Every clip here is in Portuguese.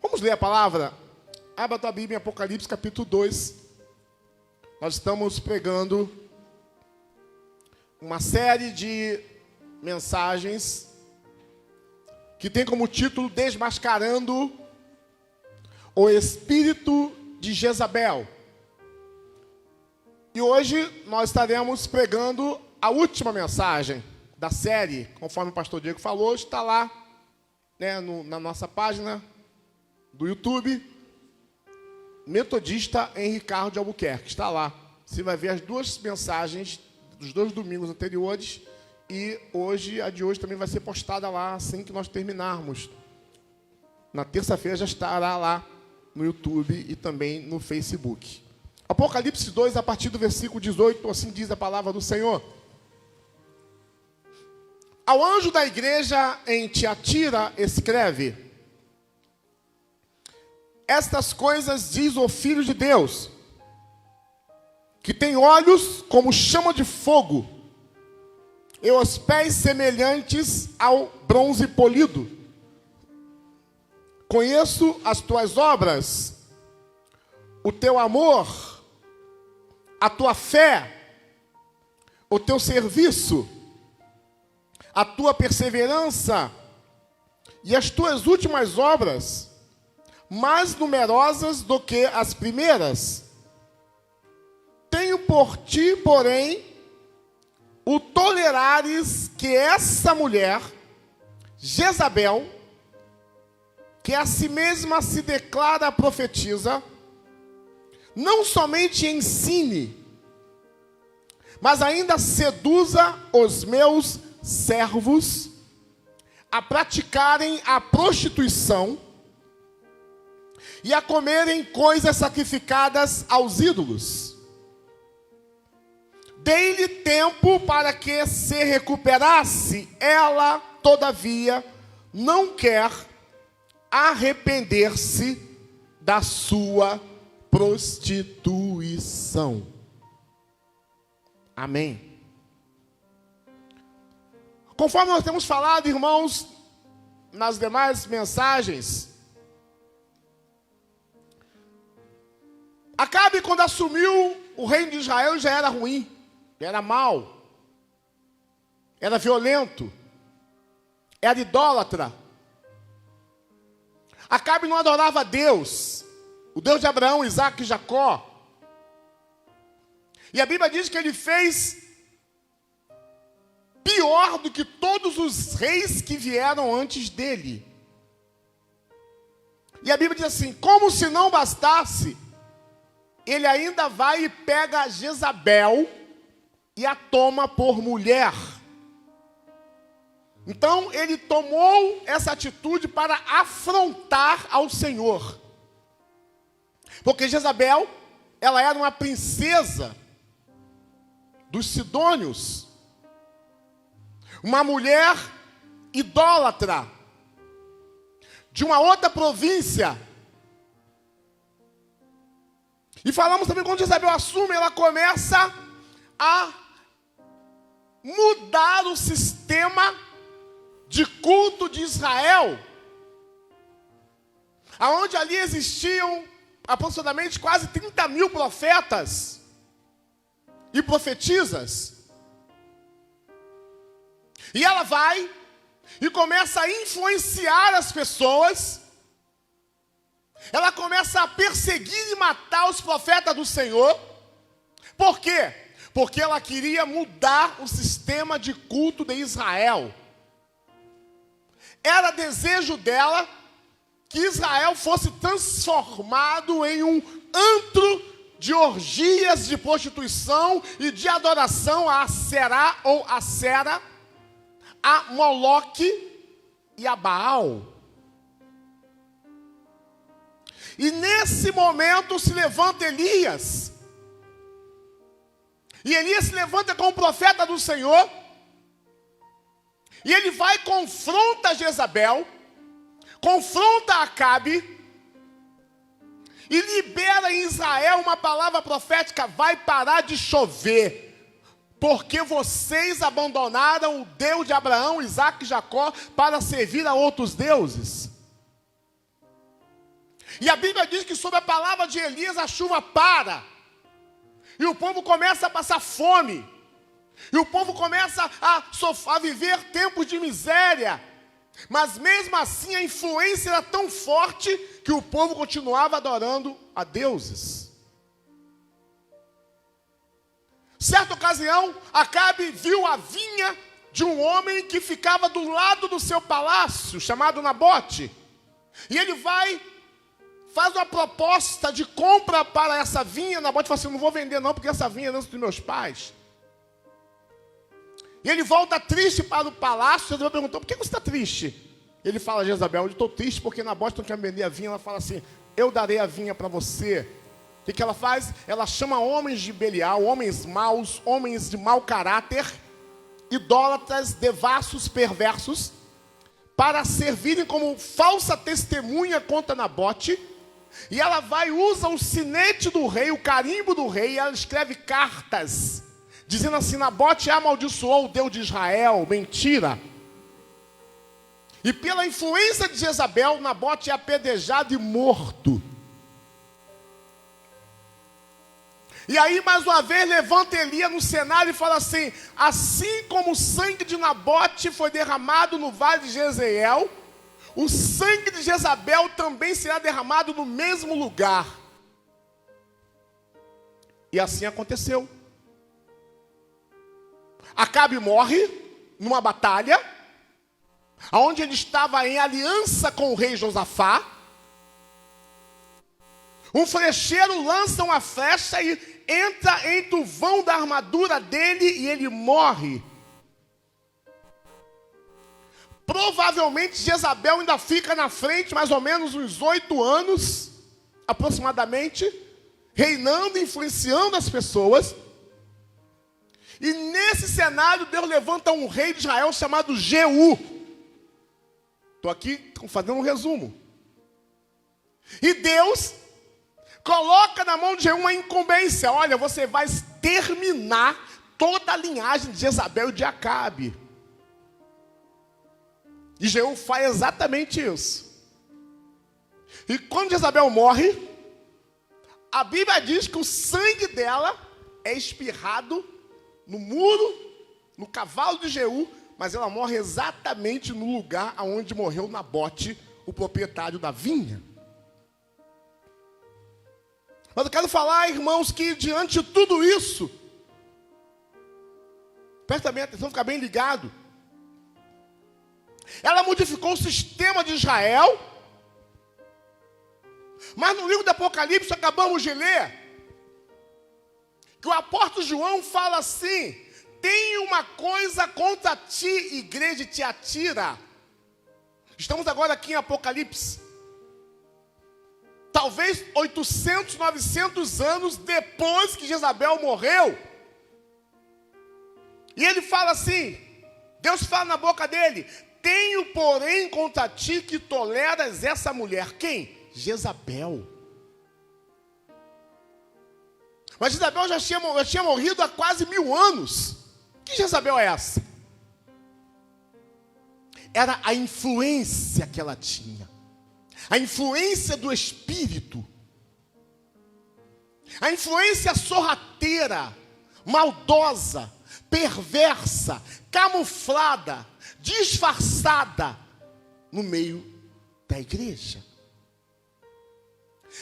Vamos ler a palavra? Abra a tua Bíblia em Apocalipse capítulo 2. Nós estamos pregando uma série de mensagens que tem como título Desmascarando o Espírito de Jezabel. E hoje nós estaremos pregando a última mensagem da série, conforme o pastor Diego falou, está lá, né, na nossa página do YouTube, Metodista Henrique Carlos de Albuquerque, está lá. Você vai ver as duas mensagens dos 2 domingos anteriores e hoje, a de hoje também vai ser postada lá assim que nós terminarmos. Na terça-feira já estará lá no YouTube e também no Facebook. Apocalipse 2, a partir do versículo 18, assim diz a palavra do Senhor. Ao anjo da igreja em Tiatira escreve: estas coisas diz o Filho de Deus, que tem olhos como chama de fogo, e os pés semelhantes ao bronze polido. Conheço as tuas obras, o teu amor, a tua fé, o teu serviço, a tua perseverança e as tuas últimas obras, mais numerosas do que as primeiras. Tenho por ti, porém, o tolerares que essa mulher, Jezabel, que a si mesma se declara profetisa, não somente ensine, mas ainda seduza os meus servos a praticarem a prostituição e a comerem coisas sacrificadas aos ídolos. Dei-lhe tempo para que se recuperasse. Ela, todavia, não quer arrepender-se da sua prostituição. Amém. Conforme nós temos falado, irmãos, nas demais mensagens, Acabe, quando assumiu o reino de Israel, já era ruim, era mau, era violento, era idólatra. Acabe não adorava Deus, o Deus de Abraão, Isaac e Jacó. E a Bíblia diz que ele fez pior do que todos os reis que vieram antes dele. E a Bíblia diz assim: como se não bastasse, ele ainda vai e pega Jezabel e a toma por mulher. Então ele tomou essa atitude para afrontar ao Senhor. Porque Jezabel, ela era uma princesa dos Sidônios, uma mulher idólatra de uma outra província. E falamos também, quando Jezabel assume, ela começa a mudar o sistema de culto de Israel, aonde ali existiam aproximadamente quase 30 mil profetas e profetisas. E ela vai e começa a influenciar as pessoas. Ela começa a perseguir e matar os profetas do Senhor. Por quê? Porque ela queria mudar o sistema de culto de Israel. Era desejo dela que Israel fosse transformado em um antro de orgias de prostituição e de adoração a Aserá ou Acera, a Moloque e a Baal. E nesse momento se levanta Elias. E Elias se levanta com o profeta do Senhor. E ele vai e confronta Jezabel, confronta Acabe, e libera em Israel uma palavra profética: vai parar de chover, porque vocês abandonaram o Deus de Abraão, Isaac e Jacó para servir a outros deuses. E a Bíblia diz que sob a palavra de Elias a chuva para. E o povo começa a passar fome. E o povo começa a viver tempos de miséria. Mas mesmo assim a influência era tão forte que o povo continuava adorando a deuses. Certa ocasião, Acabe viu a vinha de um homem que ficava do lado do seu palácio, chamado Nabote. E ele faz uma proposta de compra para essa vinha. Nabote fala assim: não vou vender não, porque essa vinha é herança dos meus pais. E ele volta triste para o palácio. Jezabel perguntou: por que você está triste? Ele fala: Jezabel, eu estou triste porque Nabote não quer vender a vinha. Ela fala assim: eu darei a vinha para você. O que ela faz? Ela chama homens de Belial, homens maus, homens de mau caráter, idólatras, devassos, perversos, para servirem como falsa testemunha contra Nabote. E ela vai e usa o sinete do rei, o carimbo do rei, e ela escreve cartas, dizendo assim: Nabote amaldiçoou o Deus de Israel. Mentira. E pela influência de Jezabel, Nabote é apedrejado e morto. E aí, mais uma vez, levanta Elias no cenário e fala assim: assim como o sangue de Nabote foi derramado no vale de Jezreel, o sangue de Jezabel também será derramado no mesmo lugar. E assim aconteceu. Acabe morre numa batalha, onde ele estava em aliança com o rei Josafá. Um flecheiro lança uma flecha e entra entre o vão da armadura dele e ele morre. Provavelmente Jezabel ainda fica na frente, mais ou menos uns 8 anos, aproximadamente, reinando, influenciando as pessoas. E nesse cenário Deus levanta um rei de Israel chamado Jeú. Estou aqui fazendo um resumo. E Deus coloca na mão de Jeú uma incumbência: olha, você vai exterminar toda a linhagem de Jezabel e de Acabe. E Jeú faz exatamente isso. E quando Jezabel morre, a Bíblia diz que o sangue dela é espirrado no muro, no cavalo de Jeú, mas ela morre exatamente no lugar onde morreu Nabote, o proprietário da vinha. Mas eu quero falar, irmãos, que diante de tudo isso, presta bem atenção, fica bem ligado. Ela modificou o sistema de Israel, mas no livro do Apocalipse, acabamos de ler, que o apóstolo João fala assim: tem uma coisa contra ti, igreja de Tiatira. Estamos agora aqui em Apocalipse. Talvez 800, 900 anos depois que Jezabel morreu. E ele fala assim, Deus fala na boca dele: tenho, porém, contra ti que toleras essa mulher. Quem? Jezabel. Mas Jezabel já tinha morrido há quase 1000 anos. Que Jezabel é essa? Era a influência que ela tinha. A influência do espírito. A influência sorrateira, maldosa, perversa, camuflada, disfarçada no meio da igreja.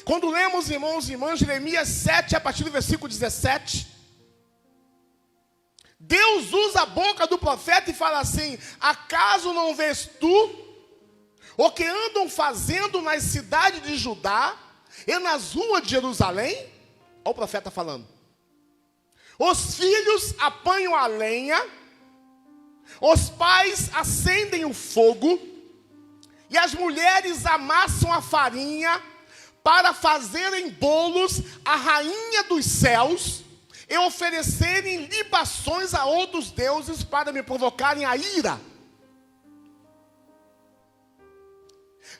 Quando lemos, irmãos e irmãs, Jeremias 7, a partir do versículo 17, Deus usa a boca do profeta e fala assim: acaso não vês tu o que andam fazendo nas cidades de Judá e nas ruas de Jerusalém? Olha o profeta falando. Os filhos apanham a lenha, os pais acendem o fogo, e as mulheres amassam a farinha para fazerem bolos à rainha dos céus e oferecerem libações a outros deuses para me provocarem a ira.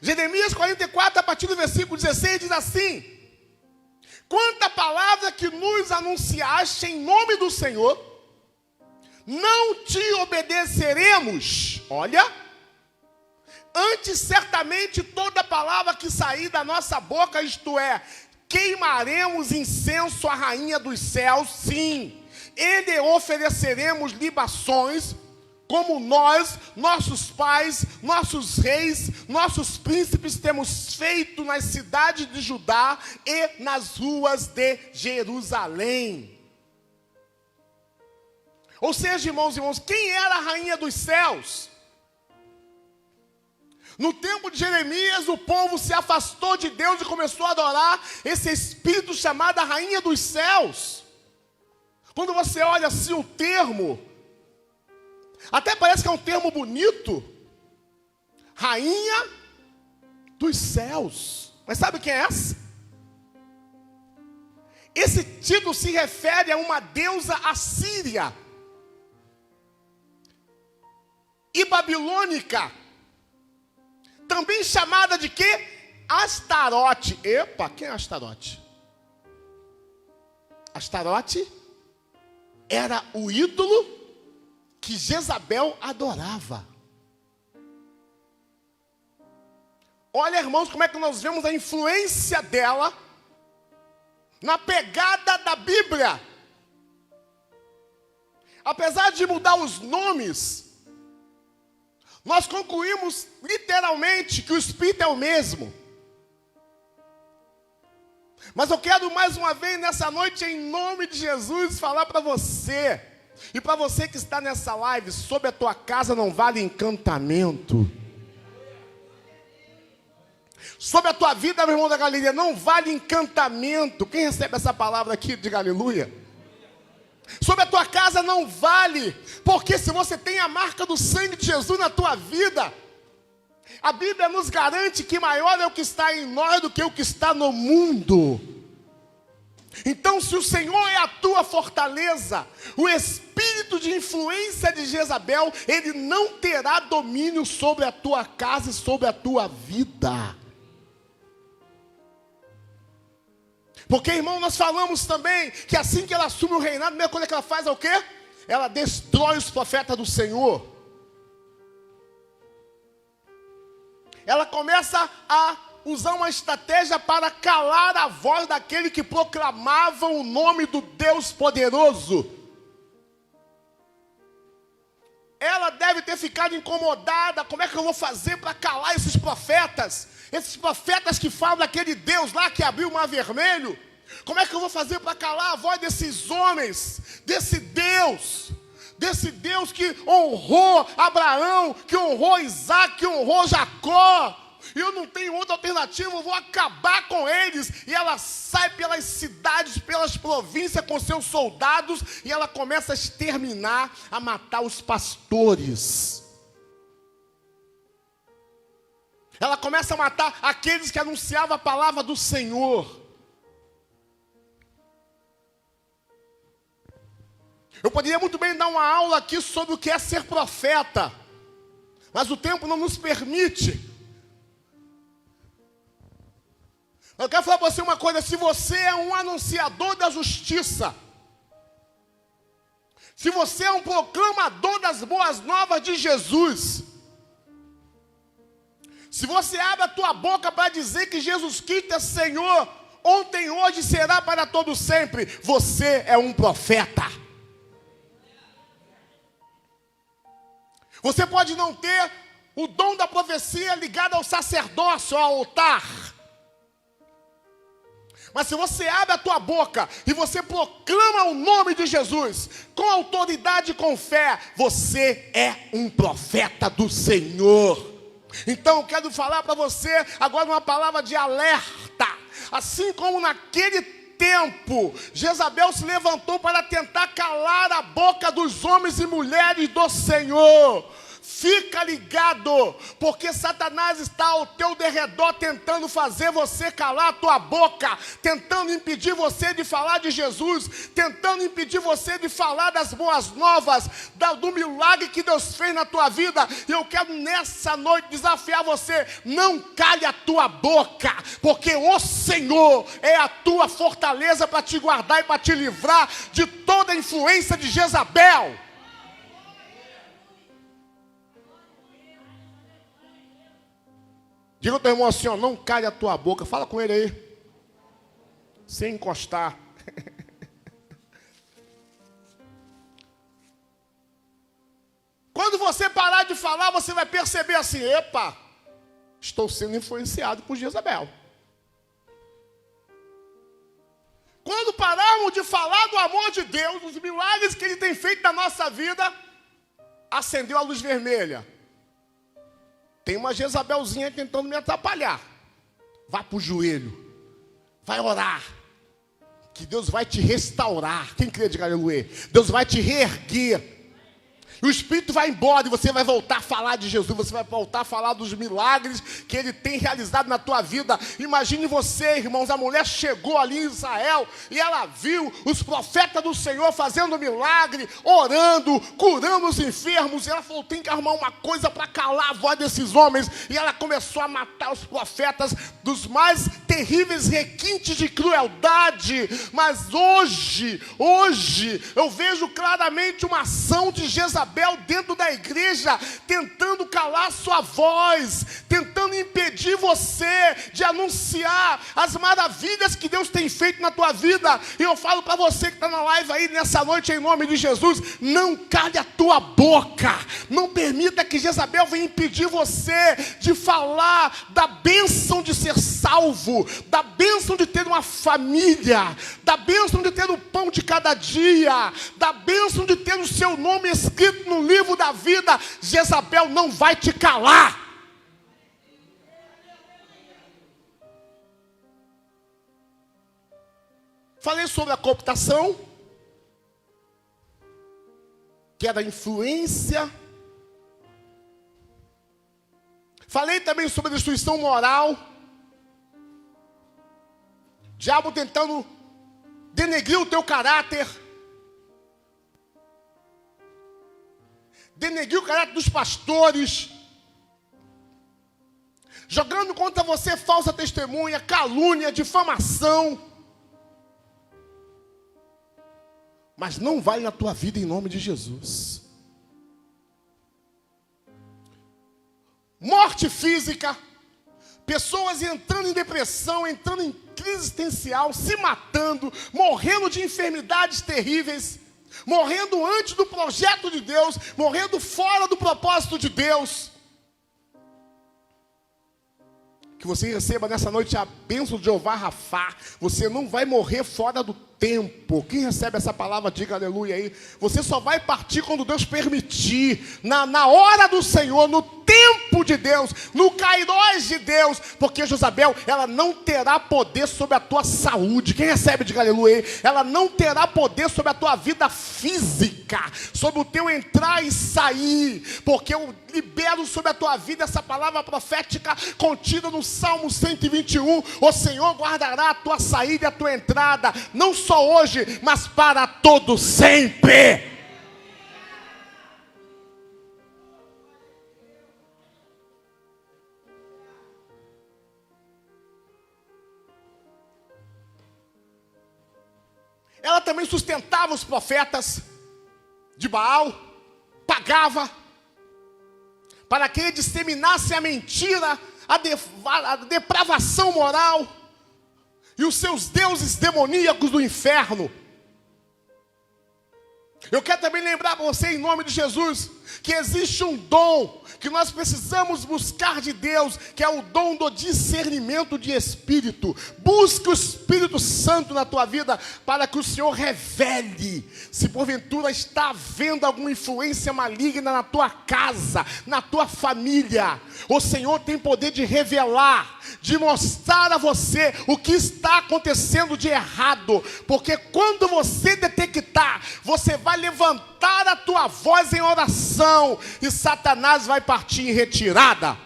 Jeremias 44, a partir do versículo 16, diz assim: quanta palavra que nos anunciaste em nome do Senhor, não te obedeceremos. Olha, Antes, certamente, toda palavra que sair da nossa boca, isto é, queimaremos incenso à rainha dos céus, sim. E lhe ofereceremos libações, como nós, nossos pais, nossos reis, nossos príncipes temos feito nas cidades de Judá e nas ruas de Jerusalém. Ou seja, irmãos e irmãos, quem era a rainha dos céus? No tempo de Jeremias, o povo se afastou de Deus e começou a adorar esse espírito chamado a rainha dos céus. Quando você olha assim o termo, até parece que é um termo bonito. Rainha dos céus. Mas sabe quem é essa? Esse título se refere a uma deusa assíria e babilônica, também chamada de quê? Astarote. Epa, quem é Astarote? Astarote era o ídolo que Jezabel adorava. Olha, irmãos, como é que nós vemos a influência dela na pegada da Bíblia. Apesar de mudar os nomes, nós concluímos literalmente que o Espírito é o mesmo. Mas eu quero mais uma vez nessa noite, em nome de Jesus, falar para você, e para você que está nessa live, sobre a tua casa não vale encantamento. Sobre a tua vida, meu irmão da Galileia, não vale encantamento. Quem recebe essa palavra aqui, diga aleluia. Sobre a tua casa não vale, porque se você tem a marca do sangue de Jesus na tua vida, a Bíblia nos garante que maior é o que está em nós do que o que está no mundo. Então, se o Senhor é a tua fortaleza, o espírito de influência de Jezabel, ele não terá domínio sobre a tua casa e sobre a tua vida. Porque, irmão, nós falamos também que assim que ela assume o reinado, a primeira coisa que ela faz é o quê? Ela destrói os profetas do Senhor. Ela começa a usar uma estratégia para calar a voz daquele que proclamava o nome do Deus poderoso. Ela deve ter ficado incomodada. Como é que eu vou fazer para calar esses profetas? Esses profetas que falam daquele Deus lá que abriu o mar vermelho. Como é que eu vou fazer para calar a voz desses homens? Desse Deus que honrou Abraão, que honrou Isaac, que honrou Jacó. E eu não tenho outra alternativa, eu vou acabar com eles. E ela sai pelas cidades, pelas províncias com seus soldados, e ela começa a exterminar, a matar os pastores. Ela começa a matar aqueles que anunciavam a palavra do Senhor. Eu poderia muito bem dar uma aula aqui sobre o que é ser profeta, mas o tempo não nos permite. Eu quero falar para você uma coisa: se você é um anunciador da justiça, se você é um proclamador das boas novas de Jesus, se você abre a tua boca para dizer que Jesus Cristo é Senhor, ontem, hoje, será para todo sempre, você é um profeta. Você pode não ter o dom da profecia ligado ao sacerdócio, ao altar. Mas se você abre a tua boca e você proclama o nome de Jesus, com autoridade e com fé, você é um profeta do Senhor. Então eu quero falar para você agora uma palavra de alerta. Assim como naquele tempo, Jezabel se levantou para tentar calar a boca dos homens e mulheres do Senhor. Fica ligado, porque Satanás está ao teu derredor tentando fazer você calar a tua boca, tentando impedir você de falar de Jesus, tentando impedir você de falar das boas novas, do milagre que Deus fez na tua vida. E eu quero nessa noite desafiar você: não cale a tua boca, porque o Senhor é a tua fortaleza para te guardar e para te livrar de toda a influência de Jezabel. Diga ao teu irmão assim, ó, não cale a tua boca. Fala com ele aí. Sem encostar. Quando você parar de falar, você vai perceber assim, epa, estou sendo influenciado por Jezabel. Quando pararmos de falar do amor de Deus, dos milagres que Ele tem feito na nossa vida, acendeu a luz vermelha. Tem uma Jezabelzinha tentando me atrapalhar. Vá para o joelho. Vai orar. Que Deus vai te restaurar. Quem crê, diga aleluia. Deus vai te reerguer. E o Espírito vai embora e você vai voltar a falar de Jesus. Você vai voltar a falar dos milagres que Ele tem realizado na tua vida. Imagine você, irmãos, a mulher chegou ali em Israel e ela viu os profetas do Senhor fazendo milagre, orando, curando os enfermos. E ela falou, tem que arrumar uma coisa para calar a voz desses homens. E ela começou a matar os profetas dos mais terríveis requintes de crueldade. Mas hoje, eu vejo claramente uma ação de Jezabel dentro da igreja, tentando calar sua voz, tentando impedir você de anunciar as maravilhas que Deus tem feito na tua vida. E eu falo para você que está na live aí nessa noite, em nome de Jesus, não cale a tua boca, não permita que Jezabel venha impedir você de falar da bênção de ser salvo, da bênção de ter uma família, da bênção de ter o pão de cada dia, da bênção de ter o seu nome escrito no livro da vida. Jezabel não vai te calar. Falei sobre a cooptação, que é da influência. Falei também sobre a destruição moral. Diabo tentando denegrir o teu caráter, denegrir o caráter dos pastores, jogando contra você falsa testemunha, calúnia, difamação. Mas não vai na tua vida em nome de Jesus. Morte física, pessoas entrando em depressão, entrando em crise existencial, se matando, morrendo de enfermidades terríveis, morrendo antes do projeto de Deus, morrendo fora do propósito de Deus. Que você receba nessa noite a bênção de Jeová Rafá. Você não vai morrer fora do tempo. Quem recebe essa palavra, diga aleluia aí. Você só vai partir quando Deus permitir, na hora do Senhor, no tempo de Deus, no kairós de Deus. Porque Jezabel, ela não terá poder sobre a tua saúde. Quem recebe, diga aleluia aí. Ela não terá poder sobre a tua vida física, sobre o teu entrar e sair. Porque eu libero sobre a tua vida essa palavra profética contida no Salmo 121. O Senhor guardará a tua saída e a tua entrada, não só hoje, mas para todo sempre. Ela também sustentava os profetas de Baal, pagava para que ele disseminasse a mentira, a depravação moral e os seus deuses demoníacos do inferno. Eu quero também lembrar para você, em nome de Jesus, que existe um dom que nós precisamos buscar de Deus, que é o dom do discernimento de espírito. Busque o Espírito Santo na tua vida, para que o Senhor revele se porventura está havendo alguma influência maligna na tua casa, na tua família. O Senhor tem poder de revelar, de mostrar a você o que está acontecendo de errado, porque quando você detectar, você vai levantar a tua voz em oração, e Satanás vai partir em retirada.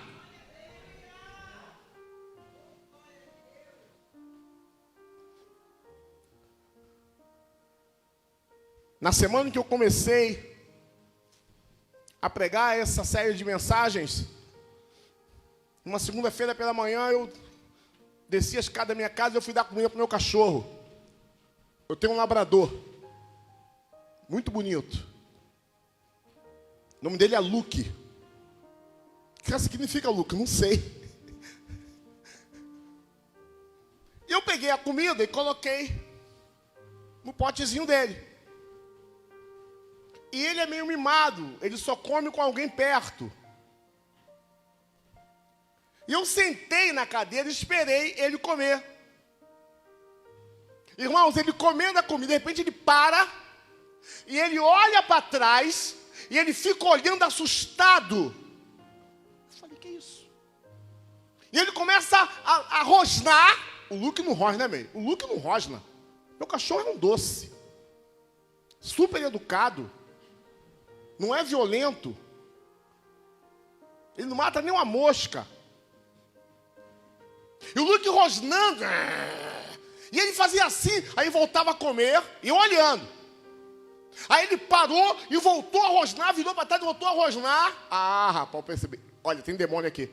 Na semana que eu comecei a pregar essa série de mensagens, uma segunda-feira pela manhã eu desci a escada da minha casa e eu fui dar comida para o meu cachorro. Eu tenho um labrador, muito bonito. O nome dele é Luke. O que significa Luke? Não sei. peguei a comida e coloquei no potezinho dele. E ele é meio mimado, ele só come com alguém perto. E eu sentei na cadeira e esperei ele comer. Irmãos, ele comendo a comida, de repente ele para, e ele olha para trás, e ele fica olhando assustado. Eu falei, que isso? E ele começa a rosnar. O Luke não rosna, né, meio? O Luke não rosna. Meu cachorro é um doce. Super educado. Não é violento. Ele não mata nem uma mosca. E o Luke rosnando. E ele fazia assim, aí voltava a comer, e eu olhando. Aí ele parou e voltou a rosnar, virou para trás e voltou a rosnar. Ah, rapaz, eu percebi. Olha, tem demônio aqui.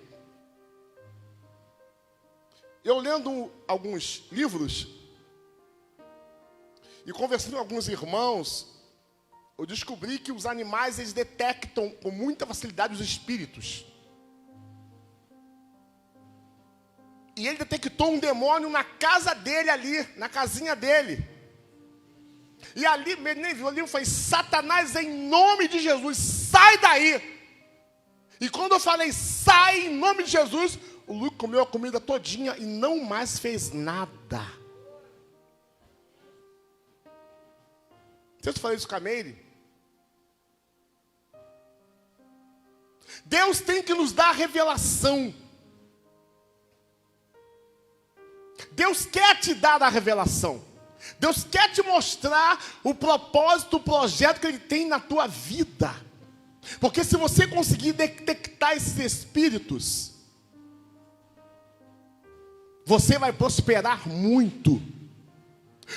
Eu lendo alguns livros e conversando com alguns irmãos, eu descobri que os animais, eles detectam com muita facilidade os espíritos. E ele detectou um demônio na casa dele ali, na casinha dele. E ali, nem viu ali, foi Satanás, em nome de Jesus, sai daí. E quando eu falei, sai em nome de Jesus, o Luke comeu a comida todinha e não mais fez nada. Se eu falei isso com a Meire, Deus tem que nos dar a revelação. Deus quer te dar a revelação. Deus quer te mostrar o propósito, o projeto que Ele tem na tua vida. Porque se você conseguir detectar esses espíritos, você vai prosperar muito.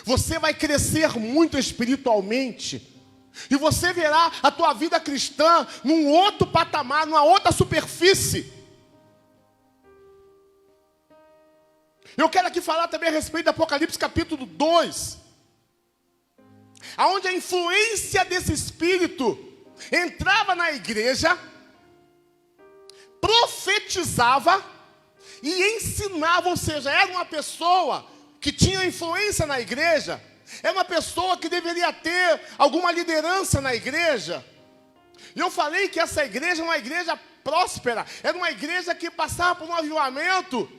Você vai crescer muito espiritualmente. E você verá a tua vida cristã num outro patamar, numa outra superfície. Eu quero aqui falar também a respeito do Apocalipse capítulo 2. Onde a influência desse espírito entrava na igreja, profetizava e ensinava, ou seja, era uma pessoa que tinha influência na igreja, era uma pessoa que deveria ter alguma liderança na igreja. E eu falei que essa igreja é uma igreja próspera, era uma igreja que passava por um avivamento.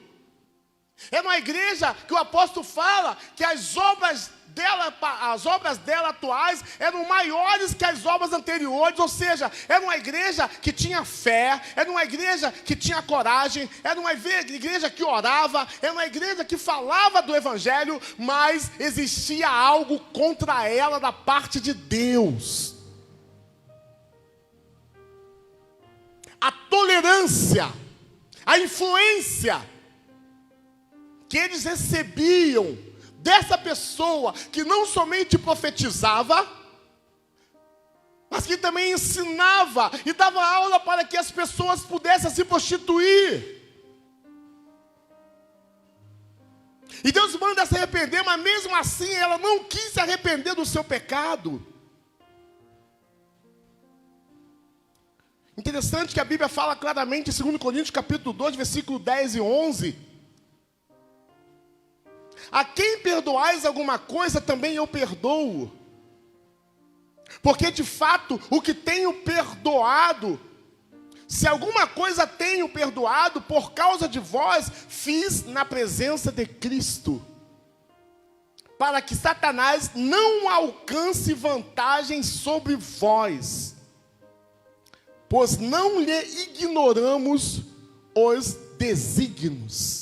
É uma igreja que o apóstolo fala que as obras dela atuais eram maiores que as obras anteriores, ou seja, era uma igreja que tinha fé, era uma igreja que tinha coragem, era uma igreja que orava, era uma igreja que falava do evangelho, mas existia algo contra ela da parte de Deus. A tolerância, a influência que eles recebiam dessa pessoa que não somente profetizava, mas que também ensinava e dava aula para que as pessoas pudessem se prostituir. E Deus manda se arrepender, mas mesmo assim ela não quis se arrepender do seu pecado. Interessante que a Bíblia fala claramente em 2 Coríntios capítulo 2, versículo 10 e 11. A quem perdoais alguma coisa, também eu perdoo. Porque de fato, o que tenho perdoado, se alguma coisa tenho perdoado, por causa de vós, fiz na presença de Cristo, para que Satanás não alcance vantagem sobre vós, pois não lhe ignoramos os desígnios.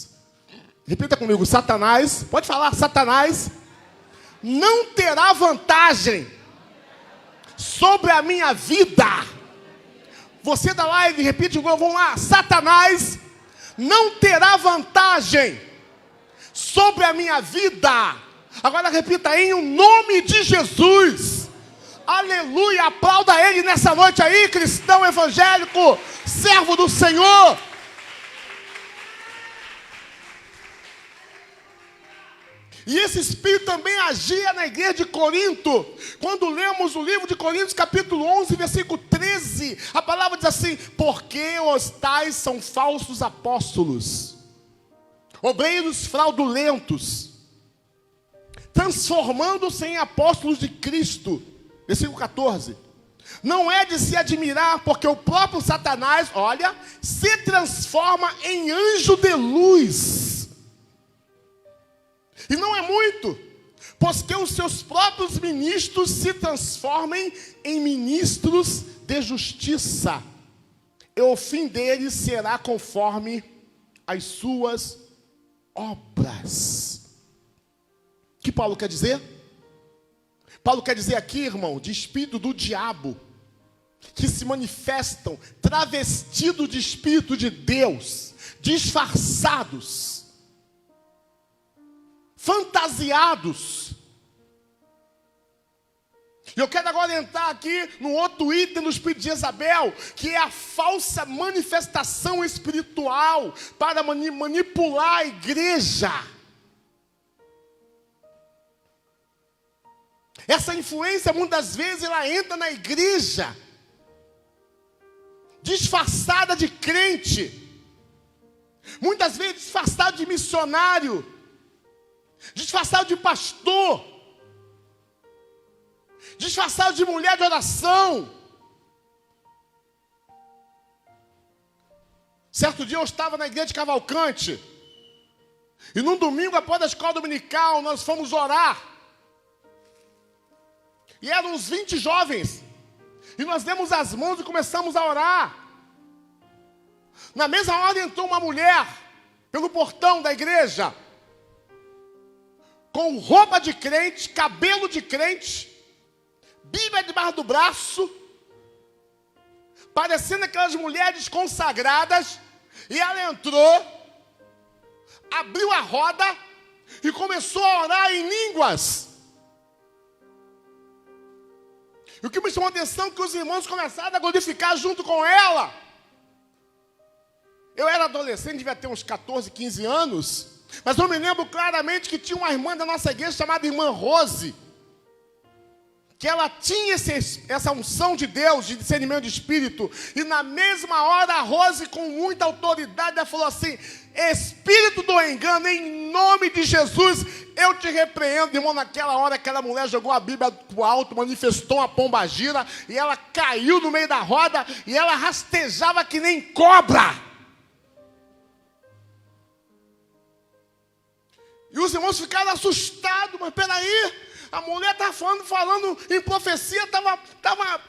Repita comigo, Satanás, pode falar, Satanás não terá vantagem sobre a minha vida. Você da live, repite de novo, vamos lá. Satanás não terá vantagem sobre a minha vida. Agora repita, em o nome de Jesus. Aleluia, aplauda Ele nessa noite aí, cristão evangélico, servo do Senhor. E esse espírito também agia na igreja de Corinto. Quando lemos o livro de Coríntios, capítulo 11, versículo 13, a palavra diz assim: porque os tais são falsos apóstolos, obreiros fraudulentos, transformando-se em apóstolos de Cristo. Versículo 14. Não é de se admirar, porque o próprio Satanás, olha, se transforma em anjo de luz. E não é muito, pois que os seus próprios ministros se transformem em ministros de justiça, e o fim deles será conforme as suas obras. O que Paulo quer dizer? Paulo quer dizer aqui, irmão, de espírito do diabo, que se manifestam travestidos de espírito de Deus, disfarçados, fantasiados. E eu quero agora entrar aqui no outro item do espírito de Jezabel, que é a falsa manifestação espiritual para manipular a igreja. Essa influência, muitas vezes, ela entra na igreja disfarçada de crente, muitas vezes disfarçado de missionário, disfarçado de pastor, disfarçado de mulher de oração. Certo dia eu estava na igreja de Cavalcante, e num domingo após a escola dominical nós fomos orar. E eram uns 20 jovens. E nós demos as mãos e começamos a orar. Na mesma hora entrou uma mulher pelo portão da igreja, com roupa de crente, cabelo de crente, Bíblia debaixo do braço, parecendo aquelas mulheres consagradas. E ela entrou, abriu a roda e começou a orar em línguas. E o que me chamou a atenção é que os irmãos começaram a glorificar junto com ela. Eu era adolescente, devia ter uns 14, 15 anos. Mas eu me lembro claramente que tinha uma irmã da nossa igreja chamada irmã Rose, que ela tinha essa unção de Deus, de discernimento de espírito. E na mesma hora a Rose, com muita autoridade, ela falou assim: espírito do engano, em nome de Jesus, eu te repreendo. Irmão, naquela hora aquela mulher jogou a Bíblia pro alto, manifestou uma pombagira, e ela caiu no meio da roda, e ela rastejava que nem cobra. E os irmãos ficaram assustados. Mas peraí, a mulher estava falando em profecia, estava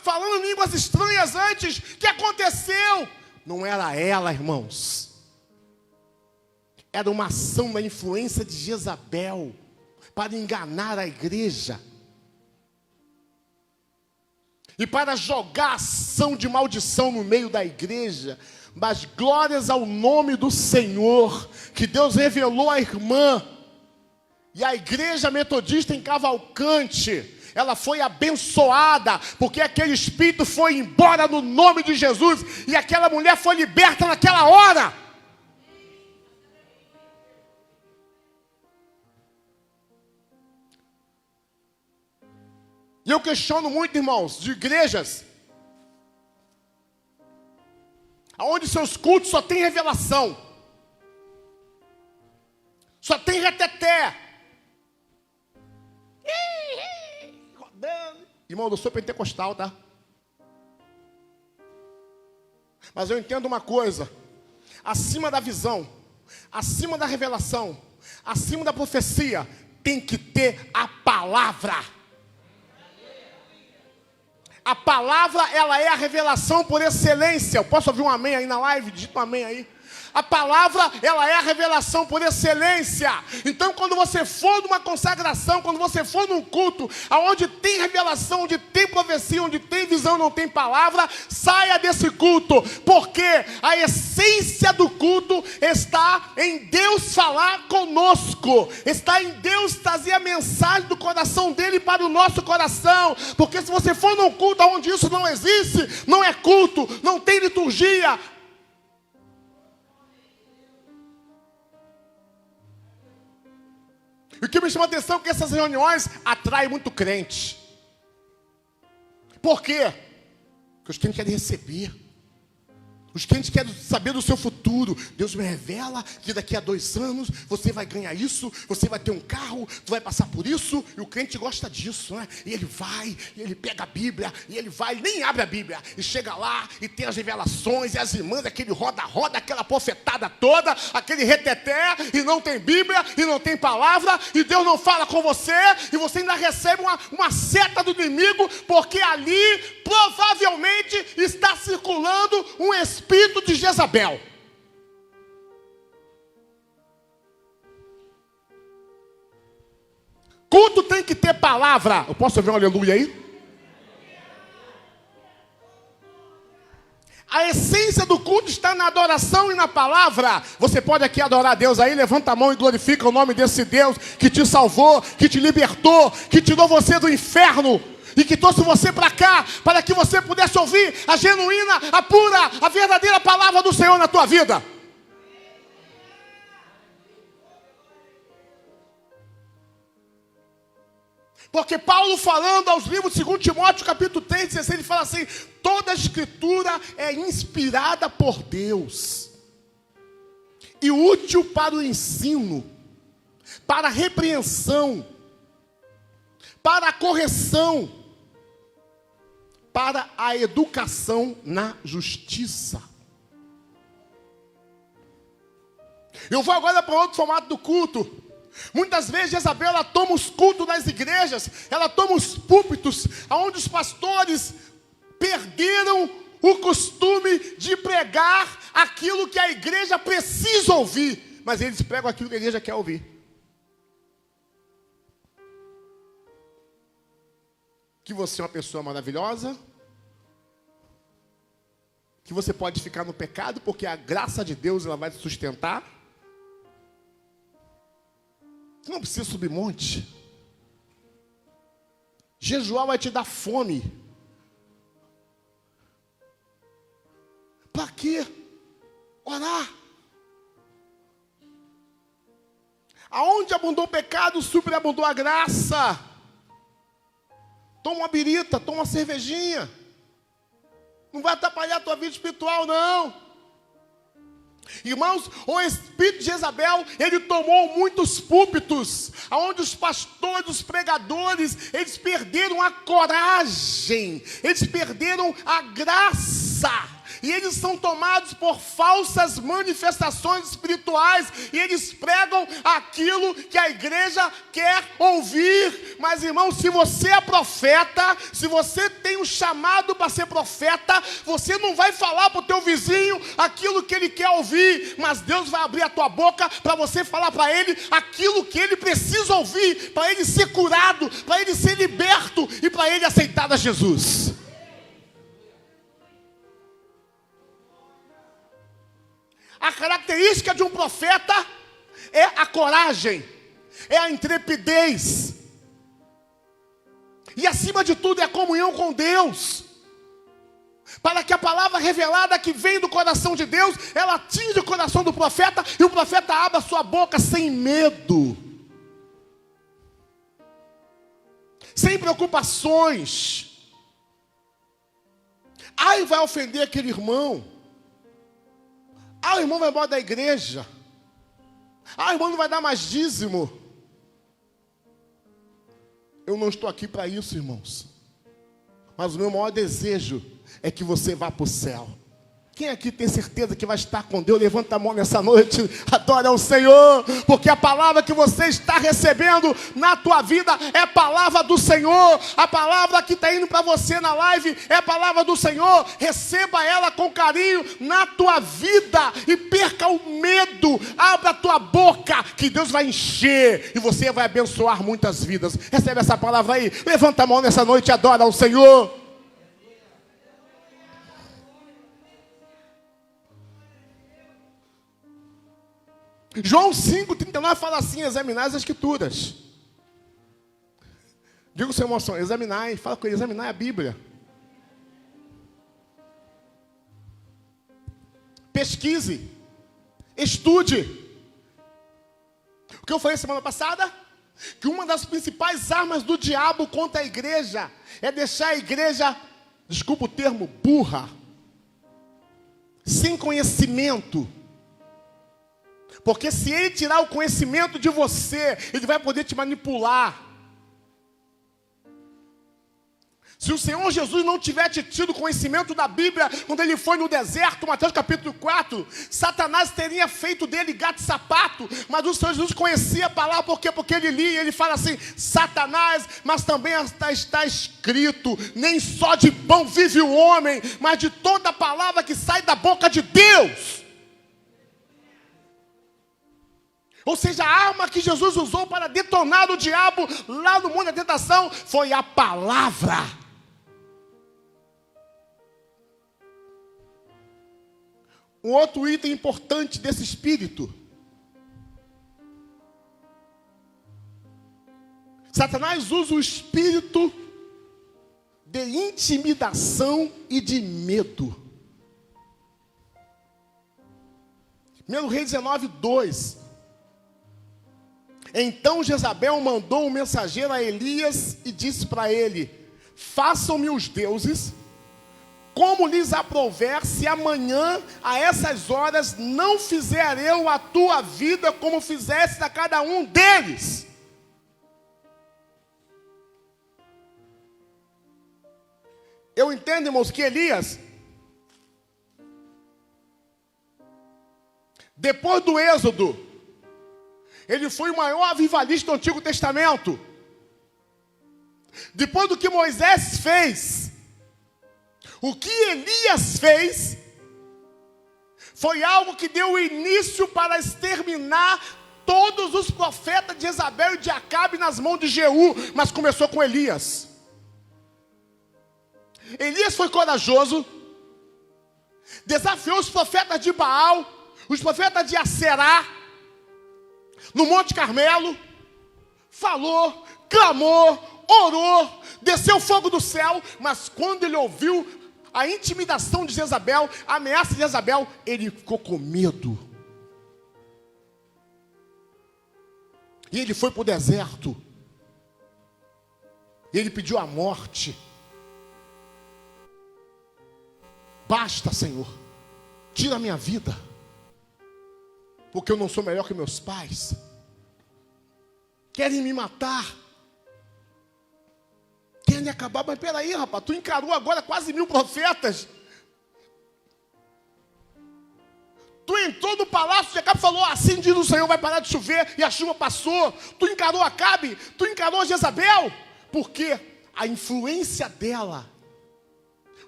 falando em línguas estranhas antes. O que aconteceu? Não era ela, irmãos. Era uma ação da influência de Jezabel para enganar a igreja e para jogar ação de maldição no meio da igreja. Mas glórias ao nome do Senhor, que Deus revelou à irmã. E a igreja metodista em Cavalcante, ela foi abençoada, porque aquele espírito foi embora no nome de Jesus, e aquela mulher foi liberta naquela hora. E eu questiono muito, irmãos, de igrejas onde seus cultos só tem revelação, só tem reteté. Rodando. Irmão, eu sou pentecostal, tá? Mas eu entendo uma coisa: acima da visão, acima da revelação, acima da profecia, tem que ter a palavra. A palavra, ela é a revelação por excelência. Eu posso ouvir um amém aí na live? Digita um amém aí. A palavra, ela é a revelação por excelência. Então, quando você for numa consagração, quando você for num culto, aonde tem revelação, onde tem profecia, onde tem visão, não tem palavra, saia desse culto, porque a essência do culto está em Deus falar conosco, está em Deus trazer a mensagem do coração dele para o nosso coração. Porque se você for num culto onde isso não existe, não é culto, não tem liturgia. E o que me chama a atenção é que essas reuniões atraem muito crente. Por quê? Porque os crentes querem receber. Os crentes querem saber do seu futuro. Deus me revela que daqui a 2 anos você vai ganhar isso, você vai ter um carro, tu vai passar por isso. E o crente gosta disso, né? E ele vai, e ele pega a Bíblia, e ele vai, nem abre a Bíblia. E chega lá, e tem as revelações, e as irmãs, aquele roda-roda, aquela profetada toda, aquele reteté, e não tem Bíblia, e não tem palavra, e Deus não fala com você, e você ainda recebe uma seta do inimigo, porque ali provavelmente está circulando um espírito de Jezabel. Culto tem que ter palavra. Eu posso ouvir um aleluia aí? A essência do culto está na adoração e na palavra. Você pode aqui adorar a Deus aí, levanta a mão e glorifica o nome desse Deus que te salvou, que te libertou, que tirou você do inferno e que trouxe você para cá, para que você pudesse ouvir a genuína, a pura, a verdadeira palavra do Senhor na tua vida. Porque Paulo, falando aos livros de 2 Timóteo, capítulo 3, 16, ele fala assim: toda a escritura é inspirada por Deus e útil para o ensino, para a repreensão, para a correção, para a educação na justiça. Eu vou agora para outro formato do culto. Muitas vezes Jezabel, ela toma os cultos das igrejas, ela toma os púlpitos, onde os pastores perderam o costume de pregar aquilo que a igreja precisa ouvir, mas eles pregam aquilo que a igreja quer ouvir. Que você é uma pessoa maravilhosa, que você pode ficar no pecado, porque a graça de Deus ela vai te sustentar. Você não precisa subir monte. Jejuar vai te dar fome. Para quê? Orar. Aonde abundou o pecado, superabundou a graça. Toma uma birita, toma uma cervejinha. Não vai atrapalhar a tua vida espiritual, não. Irmãos, o espírito de Jezabel, ele tomou muitos púlpitos, onde os pastores, os pregadores, eles perderam a coragem, eles perderam a graça. E eles são tomados por falsas manifestações espirituais. E eles pregam aquilo que a igreja quer ouvir. Mas, irmão, se você é profeta, se você tem um chamado para ser profeta, você não vai falar para o teu vizinho aquilo que ele quer ouvir. Mas Deus vai abrir a tua boca para você falar para ele aquilo que ele precisa ouvir, para ele ser curado, para ele ser liberto e para ele aceitar a Jesus. A característica de um profeta é a coragem, é a intrepidez. E acima de tudo é a comunhão com Deus. Para que a palavra revelada que vem do coração de Deus, ela atinja o coração do profeta e o profeta abra sua boca sem medo. Sem preocupações. Ai, vai ofender aquele irmão. Ah, o irmão vai embora da igreja. Ah, o irmão não vai dar mais dízimo. Eu não estou aqui para isso, irmãos. Mas o meu maior desejo é que você vá para o céu. Quem aqui tem certeza que vai estar com Deus? Levanta a mão nessa noite, adora ao Senhor, porque a palavra que você está recebendo na tua vida é a palavra do Senhor. A palavra que está indo para você na live é a palavra do Senhor. Receba ela com carinho na tua vida e perca o medo. Abra a tua boca que Deus vai encher e você vai abençoar muitas vidas. Recebe essa palavra aí, levanta a mão nessa noite e adora ao Senhor. João 5,39 fala assim: examinai as escrituras. Diga o seu emoção, examinai, fala com ele, examinai a Bíblia. Pesquise, estude. O que eu falei semana passada? Que uma das principais armas do diabo contra a igreja é deixar a igreja, desculpa o termo, burra, sem conhecimento. Porque se ele tirar o conhecimento de você, ele vai poder te manipular. Se o Senhor Jesus não tivesse tido conhecimento da Bíblia, quando ele foi no deserto, Mateus capítulo 4, Satanás teria feito dele gato e sapato. Mas o Senhor Jesus conhecia a palavra, por quê? Porque ele lia, ele fala assim: Satanás, mas também está escrito, nem só de pão vive o homem, mas de toda a palavra que sai da boca de Deus. Ou seja, a arma que Jesus usou para detonar o diabo lá no mundo da tentação foi a palavra. Um outro item importante desse espírito: Satanás usa o espírito de intimidação e de medo. 1 Reis 19:2. Então Jezabel mandou um mensageiro a Elias e disse para ele: façam-me os deuses como lhes aprouver, se amanhã a essas horas não fizer eu a tua vida como fizesse a cada um deles. Eu entendo, irmãos, que Elias, depois do Êxodo, ele foi o maior avivalista do Antigo Testamento. Depois do que Moisés fez, o que Elias fez foi algo que deu início para exterminar todos os profetas de Jezabel e de Acabe nas mãos de Jeú, mas começou com Elias. Elias foi corajoso, desafiou os profetas de Baal, os profetas de Aserá, no Monte Carmelo, falou, clamou, orou, desceu fogo do céu, mas quando ele ouviu a intimidação de Jezabel, a ameaça de Jezabel, ele ficou com medo. E ele foi para o deserto. E ele pediu a morte. Basta, Senhor, tira a minha vida, porque eu não sou melhor que meus pais. Querem me matar, querem acabar. Mas peraí, rapaz, tu encarou agora quase 1000 profetas. Tu entrou no palácio de Acabe e falou: assim diz o Senhor, vai parar de chover, e a chuva passou. Tu encarou Acabe, tu encarou Jezabel, porque a influência dela,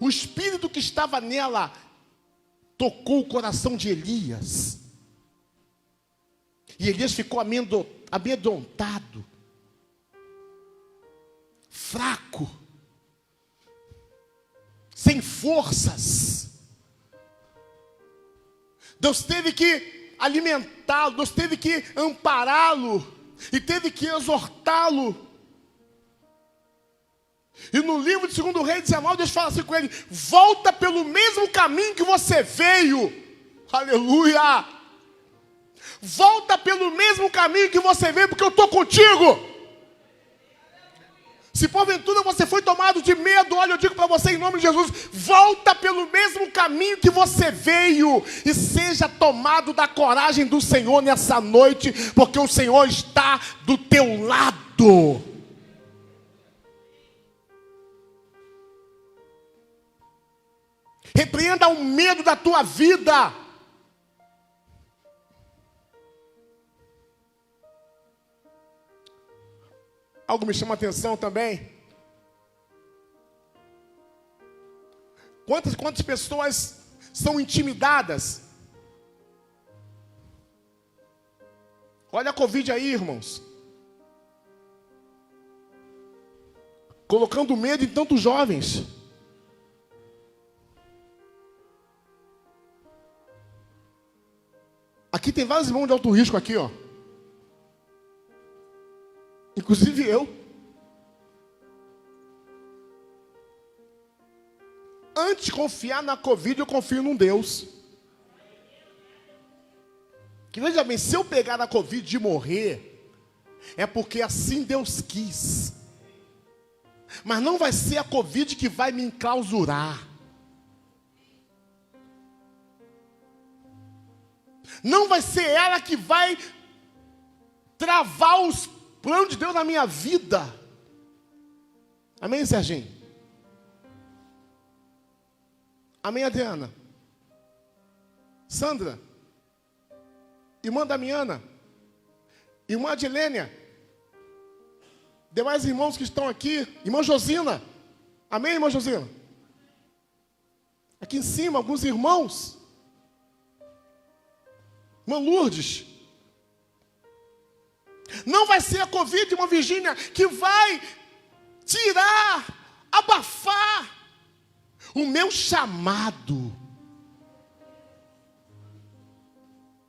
o espírito que estava nela, tocou o coração de Elias. E Elias ficou amedrontado, fraco, sem forças. Deus teve que alimentá-lo, Deus teve que ampará-lo e teve que exortá-lo. E no livro de 2 Reis 19, Deus fala assim com ele: volta pelo mesmo caminho que você veio. Aleluia! Volta pelo mesmo caminho que você veio, porque eu estou contigo. Se porventura você foi tomado de medo, olha, eu digo para você em nome de Jesus: volta pelo mesmo caminho que você veio e seja tomado da coragem do Senhor nessa noite, porque o Senhor está do teu lado. Repreenda o medo da tua vida. Algo me chama a atenção também. Quantas pessoas são intimidadas? Olha a Covid aí, irmãos. Colocando medo em tantos jovens. Aqui tem vários irmãos de alto risco aqui, ó. Inclusive eu. Antes de confiar na Covid, eu confio num Deus. Que veja bem, se eu pegar a Covid e morrer, é porque assim Deus quis. Mas não vai ser a Covid que vai me enclausurar. Não vai ser ela que vai travar os planos de Deus na minha vida. Amém, Serginho? Amém, Adriana? Sandra? Irmã Damiana? Irmã Adilênia? Demais irmãos que estão aqui? Irmã Josina? Amém, irmã Josina? Aqui em cima, alguns irmãos. Irmã Lourdes. Não vai ser a Covid, irmã Virgínia, que vai tirar, abafar o meu chamado.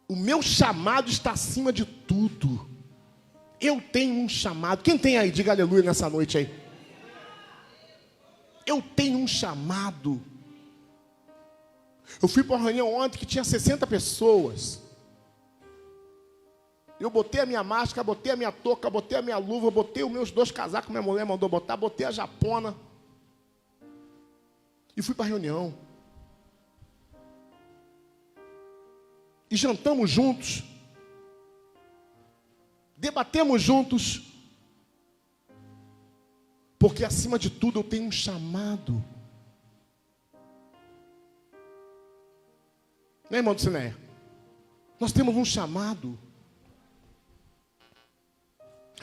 O meu chamado está acima de tudo. Eu tenho um chamado. Quem tem aí? Diga aleluia nessa noite aí. Eu tenho um chamado. Eu fui para uma reunião ontem que tinha 60 pessoas. Eu botei a minha máscara, botei a minha touca, botei a minha luva, botei os meus 2 casacos que minha mulher mandou botar, botei a japona. E fui para a reunião. E jantamos juntos. Debatemos juntos. Porque acima de tudo eu tenho um chamado. Né, irmão do Cineia? Nós temos um chamado.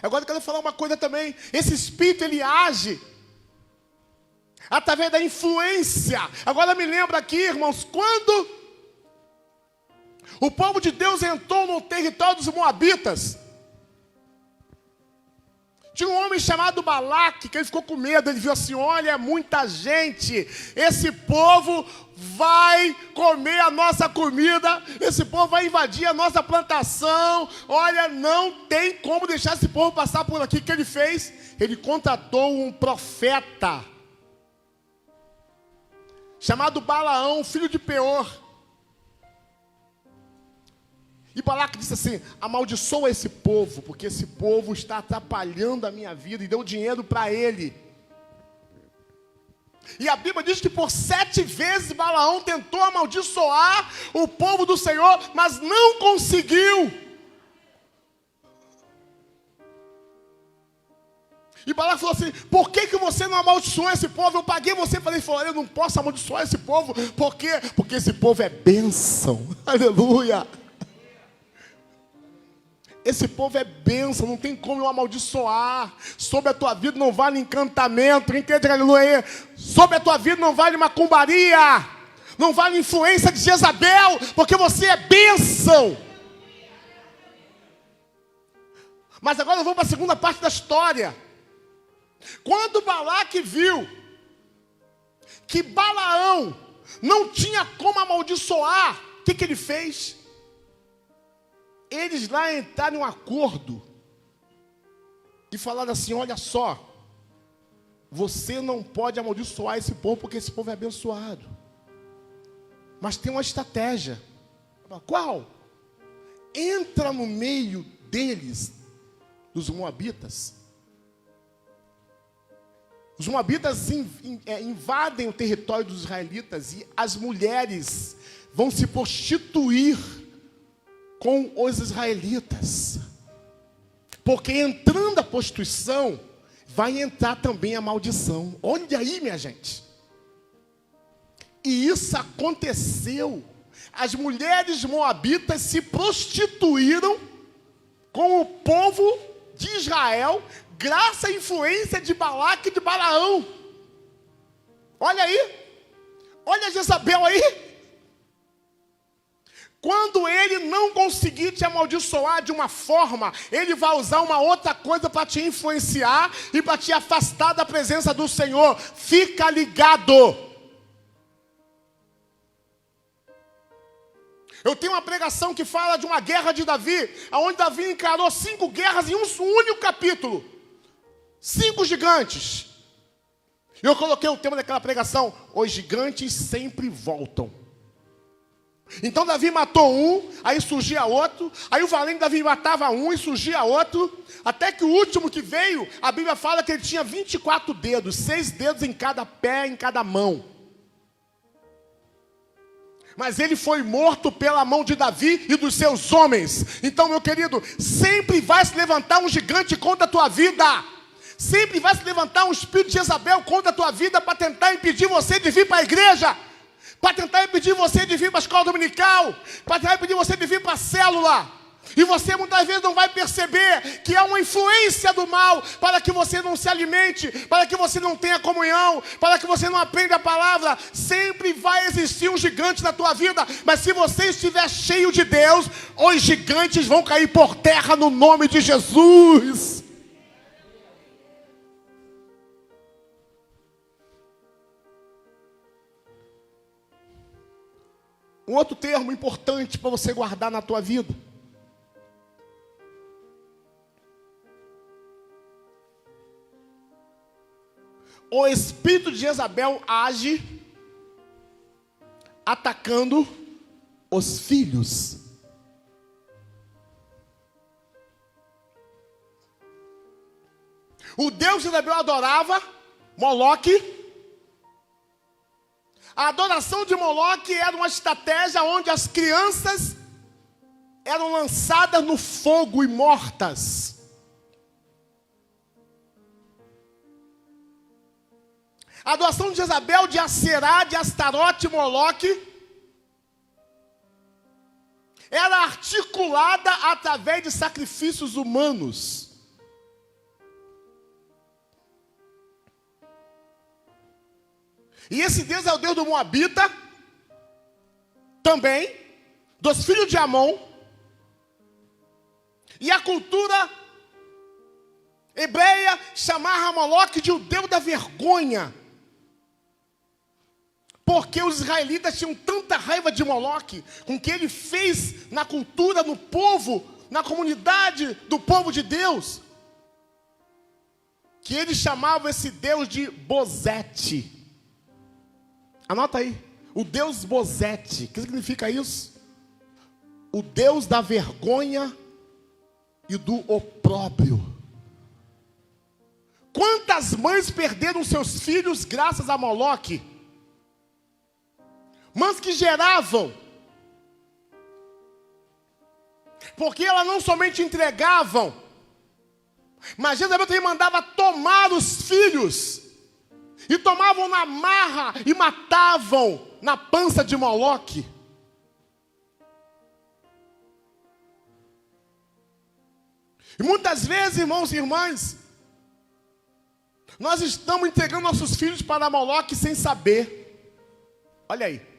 Agora eu quero falar uma coisa também. Esse espírito, ele age através da influência. Agora me lembra aqui, irmãos, quando o povo de Deus entrou no território dos Moabitas, tinha um homem chamado Balaque, que ele ficou com medo. Ele viu assim: olha, é muita gente, esse povo vai comer a nossa comida, esse povo vai invadir a nossa plantação, olha, não tem como deixar esse povo passar por aqui. O que ele fez? Ele contratou um profeta, chamado Balaão, filho de Peor. E Balaque disse assim: amaldiçoa esse povo, porque esse povo está atrapalhando a minha vida, e deu dinheiro para ele. E a Bíblia diz que por 7 vezes Balaão tentou amaldiçoar o povo do Senhor, mas não conseguiu. E Balaque falou assim: por que você não amaldiçoou esse povo? Eu paguei você. Falei, eu não posso amaldiçoar esse povo. Por quê? Porque esse povo é bênção. Aleluia. Esse povo é bênção, não tem como eu amaldiçoar. Sobre a tua vida não vale encantamento. Quem quer dizer aleluia? Sobre a tua vida não vale macumbaria. Não vale influência de Jezabel, porque você é bênção. Mas agora eu vou para a segunda parte da história. Quando Balaque viu que Balaão não tinha como amaldiçoar, o que ele fez? Eles lá entraram em um acordo e falaram assim: olha só, você não pode amaldiçoar esse povo, porque esse povo é abençoado. Mas tem uma estratégia. Qual? Entra no meio deles, dos Moabitas. Os Moabitas invadem o território dos israelitas, e as mulheres vão se prostituir com os israelitas, porque entrando a prostituição, vai entrar também a maldição. Olha aí, minha gente. E isso aconteceu. As mulheres moabitas se prostituíram com o povo de Israel, graças à influência de Balaque e de Balaão. Olha aí. Olha Jezabel aí. Quando ele não conseguir te amaldiçoar de uma forma, ele vai usar uma outra coisa para te influenciar e para te afastar da presença do Senhor. Fica ligado. Eu tenho uma pregação que fala de uma guerra de Davi, onde Davi encarou 5 guerras em um único capítulo. 5 gigantes. E eu coloquei o tema daquela pregação: os gigantes sempre voltam. Então Davi matou um, aí surgia outro, aí o valente Davi matava um e surgia outro, até que o último que veio, a Bíblia fala que ele tinha 24 dedos, 6 dedos em cada pé, em cada mão. mas ele foi morto pela mão de Davi e dos seus homens. Então, meu querido, sempre vai se levantar um gigante contra a tua vida. Sempre vai se levantar um espírito de Jezabel contra a tua vida para tentar impedir você de vir para a igreja, para tentar impedir você de vir para a escola dominical, para tentar impedir você de vir para a célula. E você muitas vezes não vai perceber que há uma influência do mal para que você não se alimente, para que você não tenha comunhão, para que você não aprenda a palavra. Sempre vai existir um gigante na tua vida, mas se você estiver cheio de Deus, os gigantes vão cair por terra no nome de Jesus. Um outro termo importante para você guardar na tua vida: o espírito de Jezabel age atacando os filhos. O Deus que Jezabel adorava, Moloque. A adoração de Moloque era uma estratégia onde as crianças eram lançadas no fogo e mortas. A adoração de Jezabel, de Aserá, de Astarote e Moloque era articulada através de sacrifícios humanos. E esse Deus é o Deus do Moabita, também, dos filhos de Amon. E a cultura hebreia chamava Moloque de o Deus da vergonha. Porque os israelitas tinham tanta raiva de Moloque, com o que ele fez na cultura, no povo, na comunidade do povo de Deus, que eles chamavam esse Deus de Bozete. Anota aí, o Deus Bozete. O que significa isso? O Deus da vergonha e do opróbrio. Quantas mães perderam seus filhos graças a Moloque? Mães que geravam, porque elas não somente entregavam, mas Jezabel também mandava tomar os filhos, e tomavam na marra e matavam na pança de Moloque. E muitas vezes, irmãos e irmãs, nós estamos entregando nossos filhos para Moloque sem saber. Olha aí.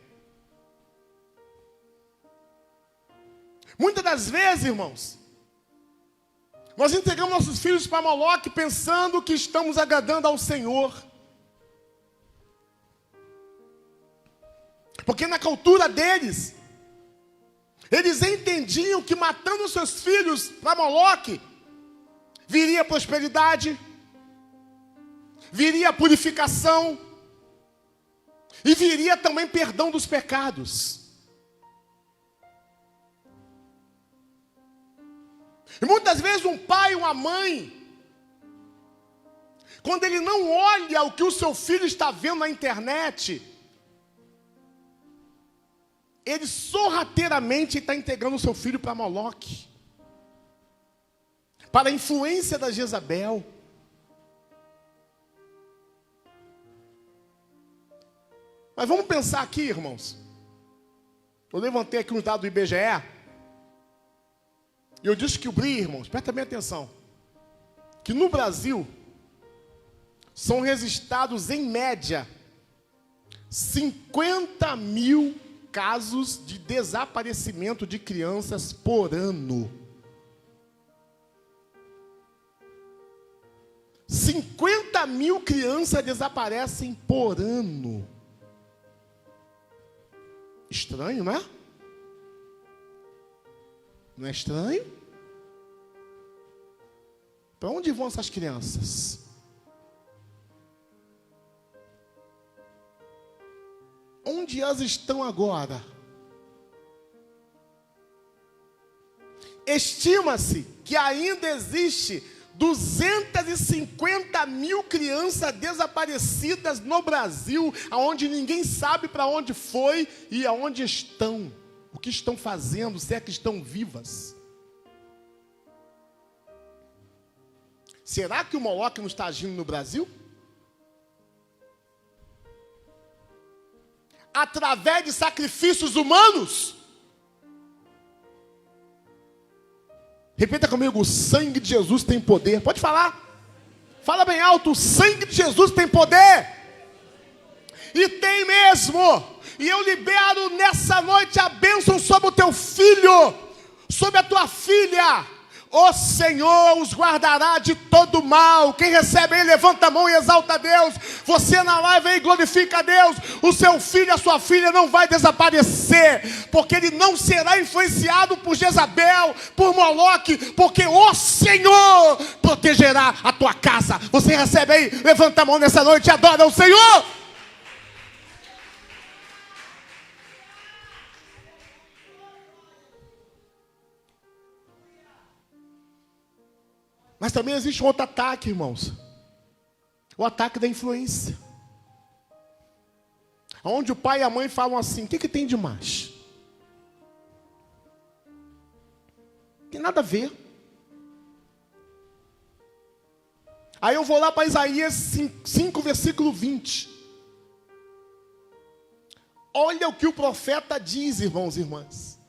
Muitas das vezes, irmãos, nós entregamos nossos filhos para Moloque pensando que estamos agradando ao Senhor. Porque na cultura deles, eles entendiam que matando seus filhos para Moloque, viria prosperidade, viria purificação, e viria também perdão dos pecados. E muitas vezes um pai, uma mãe, quando ele não olha o que o seu filho está vendo na internet, ele sorrateiramente está entregando o seu filho para Moloque, para a influência da Jezabel. Mas vamos pensar aqui, irmãos. Eu levantei aqui um dado do IBGE, e eu descobri, irmãos, presta bem atenção, que no Brasil são registrados em média 50 mil casos de desaparecimento de crianças por ano. 50 mil crianças desaparecem por ano. Estranho, não é? Não é estranho? Para onde vão essas crianças? Onde elas estão agora? Estima-se que ainda existe 250 mil crianças desaparecidas no Brasil, aonde ninguém sabe para onde foi e aonde estão, o que estão fazendo, se é que estão vivas. Será que o Moloque não está agindo no Brasil? Através de sacrifícios humanos? Repita comigo: o sangue de Jesus tem poder. Pode falar. Fala bem alto: o sangue de Jesus tem poder. E tem mesmo. E eu libero nessa noite a bênção sobre o teu filho, sobre a tua filha. O Senhor os guardará de todo mal. Quem recebe aí, levanta a mão e exalta a Deus. Você na live aí, glorifica a Deus. O seu filho, a sua filha não vai desaparecer, porque ele não será influenciado por Jezabel, por Moloque, porque o Senhor protegerá a tua casa. Você recebe aí, levanta a mão nessa noite e adora o Senhor. Mas também existe um outro ataque, irmãos. O ataque da influência. Onde o pai e a mãe falam assim: o que tem de mais? Tem nada a ver. Aí eu vou lá para Isaías 5, versículo 20. Olha o que o profeta diz, irmãos e irmãs.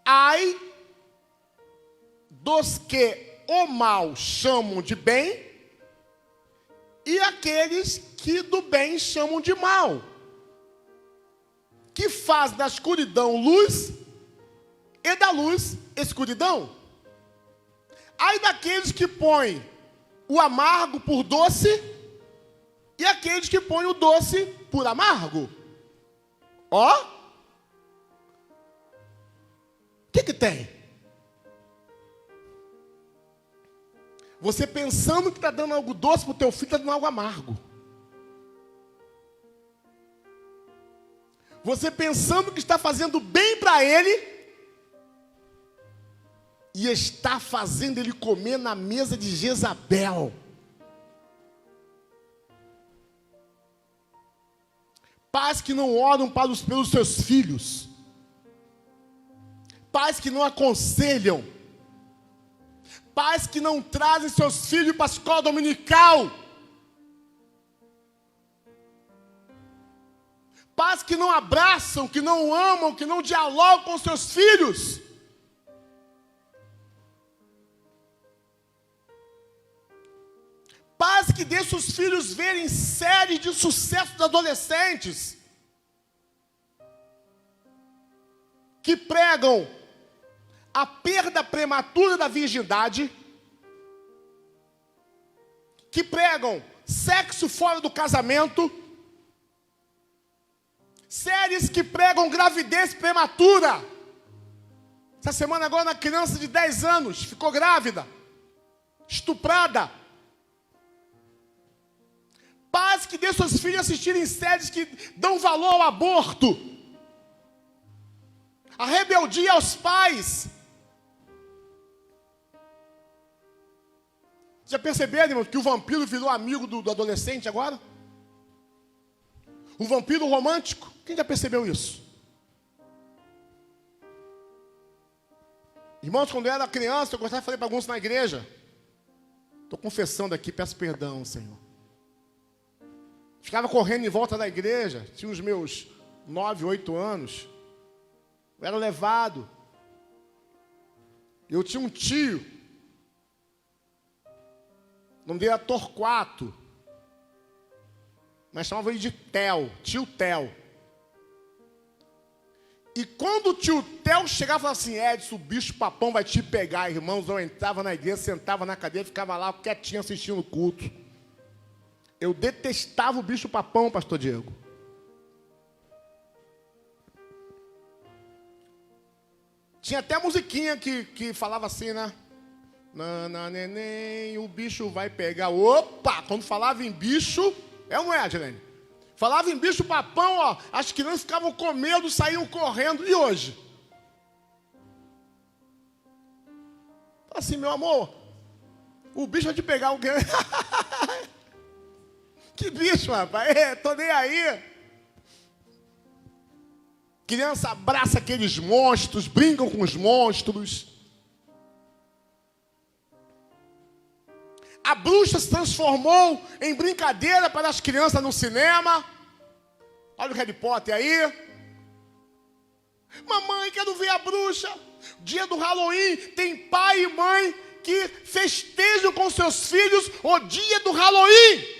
Ai dos que o mal chamam de bem, e aqueles que do bem chamam de mal, que faz da escuridão luz, e da luz escuridão. Ai daqueles que põem o amargo por doce, e aqueles que põem o doce por amargo. Ó, o que tem? Você pensando que está dando algo doce para o teu filho, está dando algo amargo. Você pensando que está fazendo bem para ele, e está fazendo ele comer na mesa de Jezabel. Pais que não oram pelos seus filhos. Pais que não aconselham. Pais que não trazem seus filhos para a escola dominical. Pais que não abraçam, que não amam, que não dialogam com seus filhos. Pais que deixam os filhos verem séries de sucesso dos adolescentes. Que pregam a perda prematura da virgindade, que pregam sexo fora do casamento, séries que pregam gravidez prematura. Essa semana agora uma criança de 10 anos ficou grávida, estuprada. Pais que deixam seus filhos assistirem séries que dão valor ao aborto, a rebeldia aos pais. Já perceberam, irmão, que o vampiro virou amigo do adolescente agora? O vampiro romântico. Quem já percebeu isso? Irmãos, quando eu era criança, eu gostava de fazer bagunça na igreja. Estou confessando aqui, peço perdão, Senhor. Ficava correndo em volta da igreja, tinha os meus 9, 8 anos. Eu era levado. Eu tinha um tio. O nome dele era Torquato. Mas chamava ele de Tel, tio Tel. E quando o tio Tel chegava e falava assim: Edson, o bicho papão vai te pegar, irmãos. Eu entrava na igreja, sentava na cadeira, ficava lá quietinho assistindo o culto. Eu detestava o bicho papão, pastor Diego. Tinha até musiquinha que falava assim, né? Nana, neném, o bicho vai pegar. Opa! Quando falava em bicho, é ou não é, Adilene? Falava em bicho papão, ó. As crianças ficavam com medo, saíam correndo. E hoje? Assim, meu amor, O bicho vai te pegar alguém. Que bicho, rapaz? Tô nem aí. Criança abraça aqueles monstros, brincam com os monstros. A bruxa se transformou em brincadeira para as crianças no cinema. Olha o Harry Potter aí. Mamãe, quero ver a bruxa. Dia do Halloween, tem pai e mãe que festejam com seus filhos o dia do Halloween.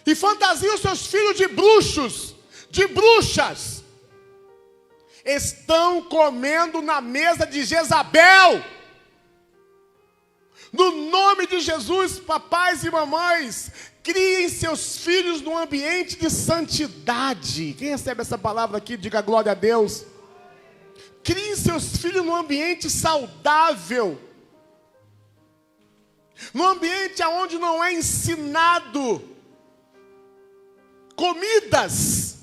E fantasiam seus filhos de bruxos, de bruxas. Estão comendo na mesa de Jezabel. No nome de Jesus, papais e mamães, criem seus filhos num ambiente de santidade. Quem recebe essa palavra aqui, diga glória a Deus. Criem seus filhos num ambiente saudável. Num ambiente onde não é ensinado comidas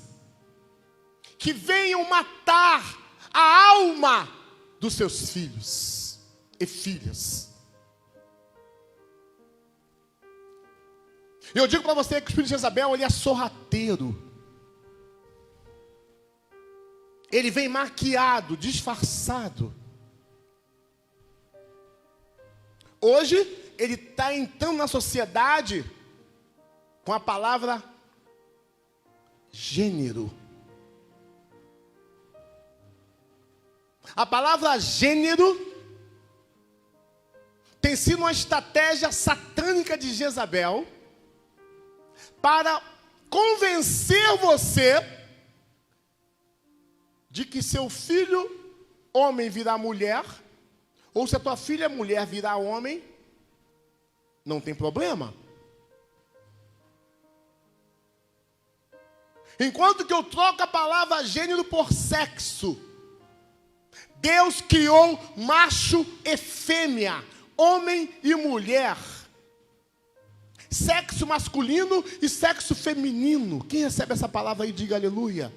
que venham matar a alma dos seus filhos e filhas. Eu digo para você que o filho de Jezabel, ele é sorrateiro. Ele vem maquiado, disfarçado. Hoje, ele está entrando na sociedade com a palavra gênero. A palavra gênero tem sido uma estratégia satânica de Jezabel para convencer você de que seu filho, homem, virá mulher, ou se a tua filha, mulher, virá homem, não tem problema. Enquanto que eu troco a palavra gênero por sexo, Deus criou macho e fêmea, homem e mulher, sexo masculino e sexo feminino. Quem recebe essa palavra aí, diga aleluia.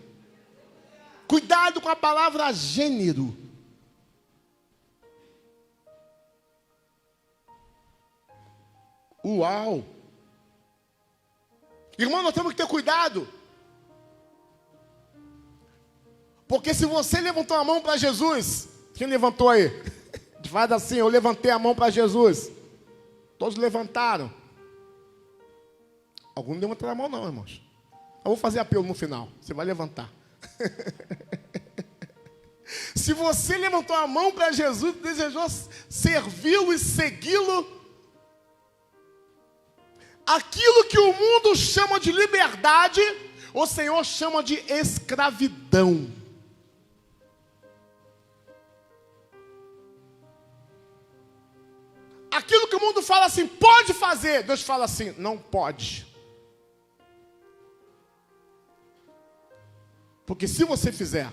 Cuidado com a palavra gênero. Uau! Irmão, nós temos que ter cuidado. Porque se você levantou a mão para Jesus, quem levantou aí? Faz assim, eu levantei a mão para Jesus. Todos levantaram. Alguns não levantaram a mão não, irmãos. Eu vou fazer apelo no final. Você vai levantar. Se você levantou a mão para Jesus, desejou servi-lo e segui-lo, aquilo que o mundo chama de liberdade, o Senhor chama de escravidão. Aquilo que o mundo fala assim, pode fazer, Deus fala assim, não pode. Porque se você fizer,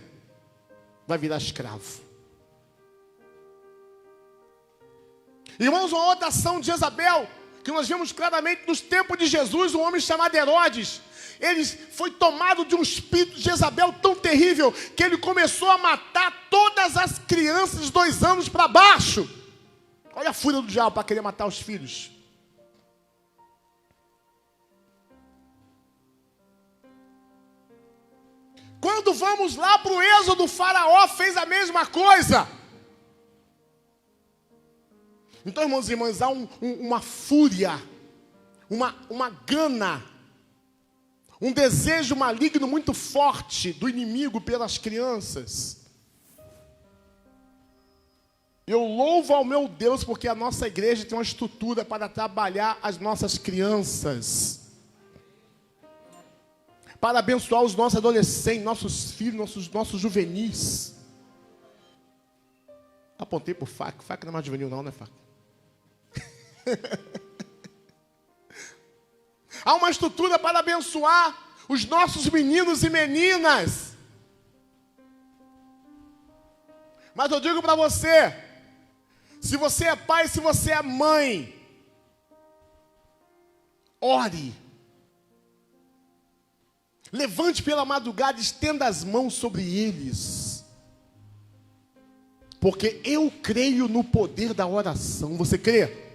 vai virar escravo. Irmãos, uma outra ação de Jezabel, que nós vemos claramente nos tempos de Jesus, um homem chamado Herodes. Ele foi tomado de um espírito de Jezabel tão terrível, que ele começou a matar todas as crianças de 2 anos para baixo. Olha a fúria do diabo para querer matar os filhos. Quando vamos lá para o Êxodo, o faraó fez a mesma coisa. Então, irmãos e irmãs, há uma fúria, uma gana, um desejo maligno muito forte do inimigo pelas crianças. Eu louvo ao meu Deus porque a nossa igreja tem uma estrutura para trabalhar as nossas crianças, para abençoar os nossos adolescentes, nossos filhos, nossos juvenis. Apontei para o FAC. FAC não é mais juvenil não, né, FAC? Há uma estrutura para abençoar os nossos meninos e meninas. Mas eu digo para você, se você é pai, se você é mãe, ore. Levante pela madrugada, estenda as mãos sobre eles. Porque eu creio no poder da oração. Você crê?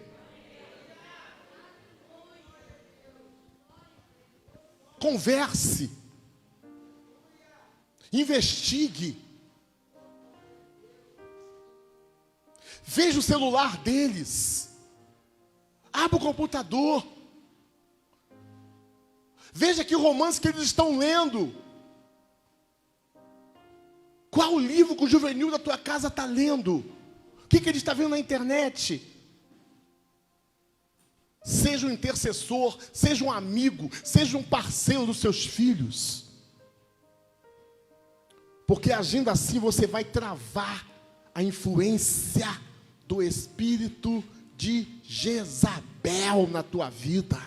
Converse. Investigue. Veja o celular deles. Abra o computador. Veja que romance que eles estão lendo. Qual o livro que o juvenil da tua casa está lendo? O que ele está vendo na internet? Seja um intercessor, seja um amigo, seja um parceiro dos seus filhos. Porque agindo assim você vai travar a influência do espírito de Jezabel na tua vida.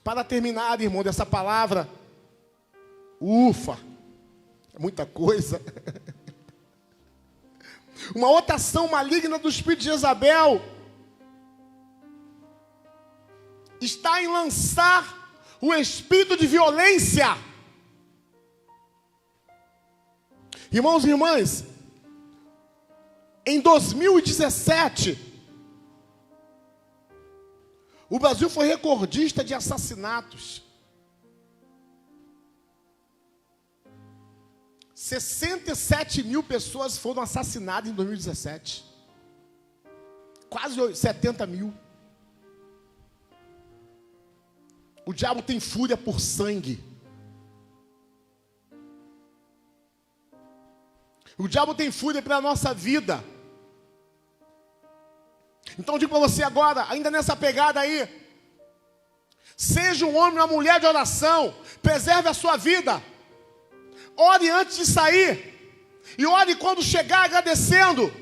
Para terminar, irmão, dessa palavra, ufa, é muita coisa. Uma outra ação maligna do espírito de Jezabel está em lançar o espírito de violência. Irmãos e irmãs, em 2017, o Brasil foi recordista de assassinatos. 67 mil pessoas foram assassinadas em 2017. Quase 70 mil. O diabo tem fúria por sangue. O diabo tem fúria pela nossa vida. Então eu digo para você agora, ainda nessa pegada aí, seja um homem ou uma mulher de oração, preserve a sua vida. Ore antes de sair. E ore quando chegar agradecendo.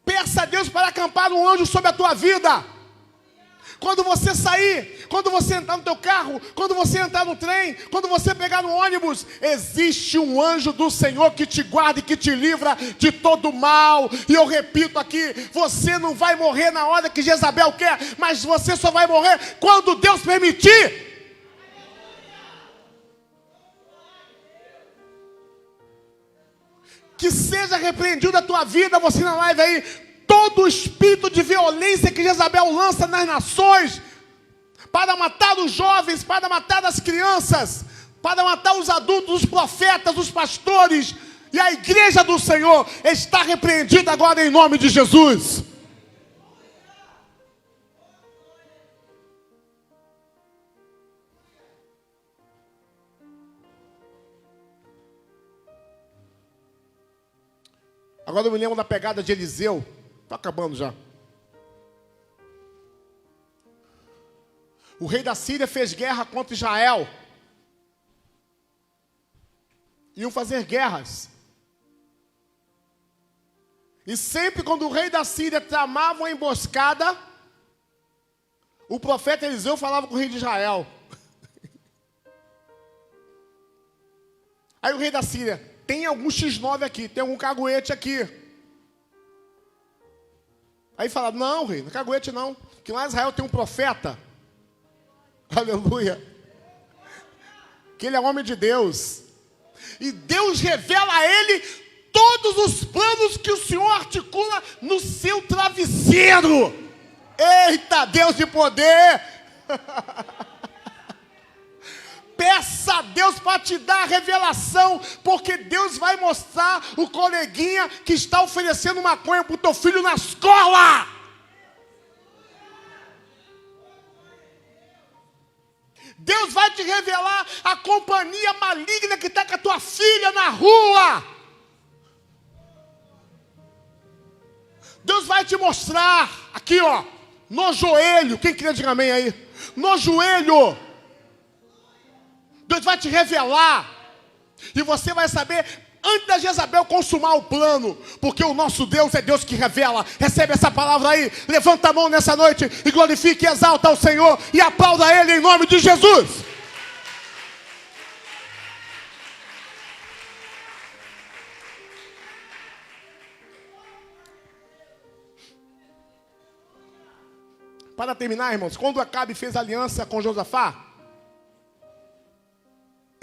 Peça a Deus para acampar um anjo sobre a tua vida. Quando você sair, quando você entrar no teu carro, quando você entrar no trem, quando você pegar no ônibus, existe um anjo do Senhor que te guarda e que te livra de todo mal. E eu repito aqui, você não vai morrer na hora que Jezabel quer, mas você só vai morrer quando Deus permitir. Que seja repreendido da tua vida, você na live aí, todo o espírito de violência que Jezabel lança nas nações, para matar os jovens, para matar as crianças, para matar os adultos, os profetas, os pastores, e a igreja do Senhor está repreendida agora em nome de Jesus. Agora eu me lembro da pegada de Eliseu. Está acabando já. O rei da Síria fez guerra contra Israel. Iam fazer guerras. E sempre quando o rei da Síria tramava uma emboscada, o profeta Eliseu falava com o rei de Israel. Aí o rei da Síria, tem algum X9 aqui, tem algum caguete aqui. Aí fala, não rei, não é caguete não, que lá em Israel tem um profeta. Aleluia. Que ele é homem de Deus. E Deus revela a ele todos os planos que o Senhor articula no seu travesseiro. Eita, Deus de poder. Peça a Deus para te dar a revelação, porque Deus vai mostrar o coleguinha que está oferecendo maconha para o teu filho na escola. Deus vai te revelar a companhia maligna que está com a tua filha na rua. Deus vai te mostrar, aqui ó, no joelho, quem queria dizer amém aí? No joelho. Deus vai te revelar. E você vai saber antes da Jezabel consumar o plano. Porque o nosso Deus é Deus que revela. Recebe essa palavra aí. Levanta a mão nessa noite e glorifique e exalta ao Senhor. E aplauda Ele em nome de Jesus. Para terminar, irmãos, quando Acabe fez aliança com Josafá,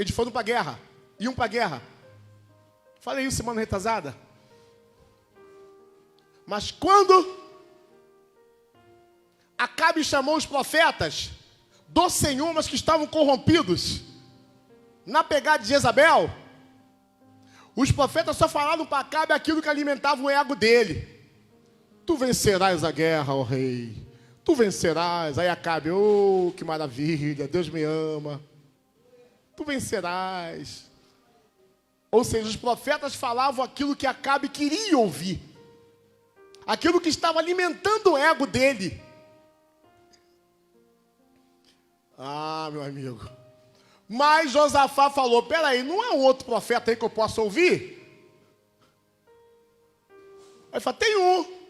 Eles foram para a guerra. Iam para a guerra. Falei isso semana retrasada. Mas quando Acabe chamou os profetas do Senhor, mas que estavam corrompidos, na pegada de Jezabel, os profetas só falaram para Acabe aquilo que alimentava o ego dele. Tu vencerás a guerra, ó rei. Tu vencerás. Aí Acabe, oh, que maravilha, Deus me ama. Tu vencerás. Ou seja, os profetas falavam aquilo que Acabe queria ouvir. Aquilo que estava alimentando o ego dele. Ah, meu amigo. Mas Josafá falou, peraí, não é um outro profeta aí que eu possa ouvir? Aí falou, tem um.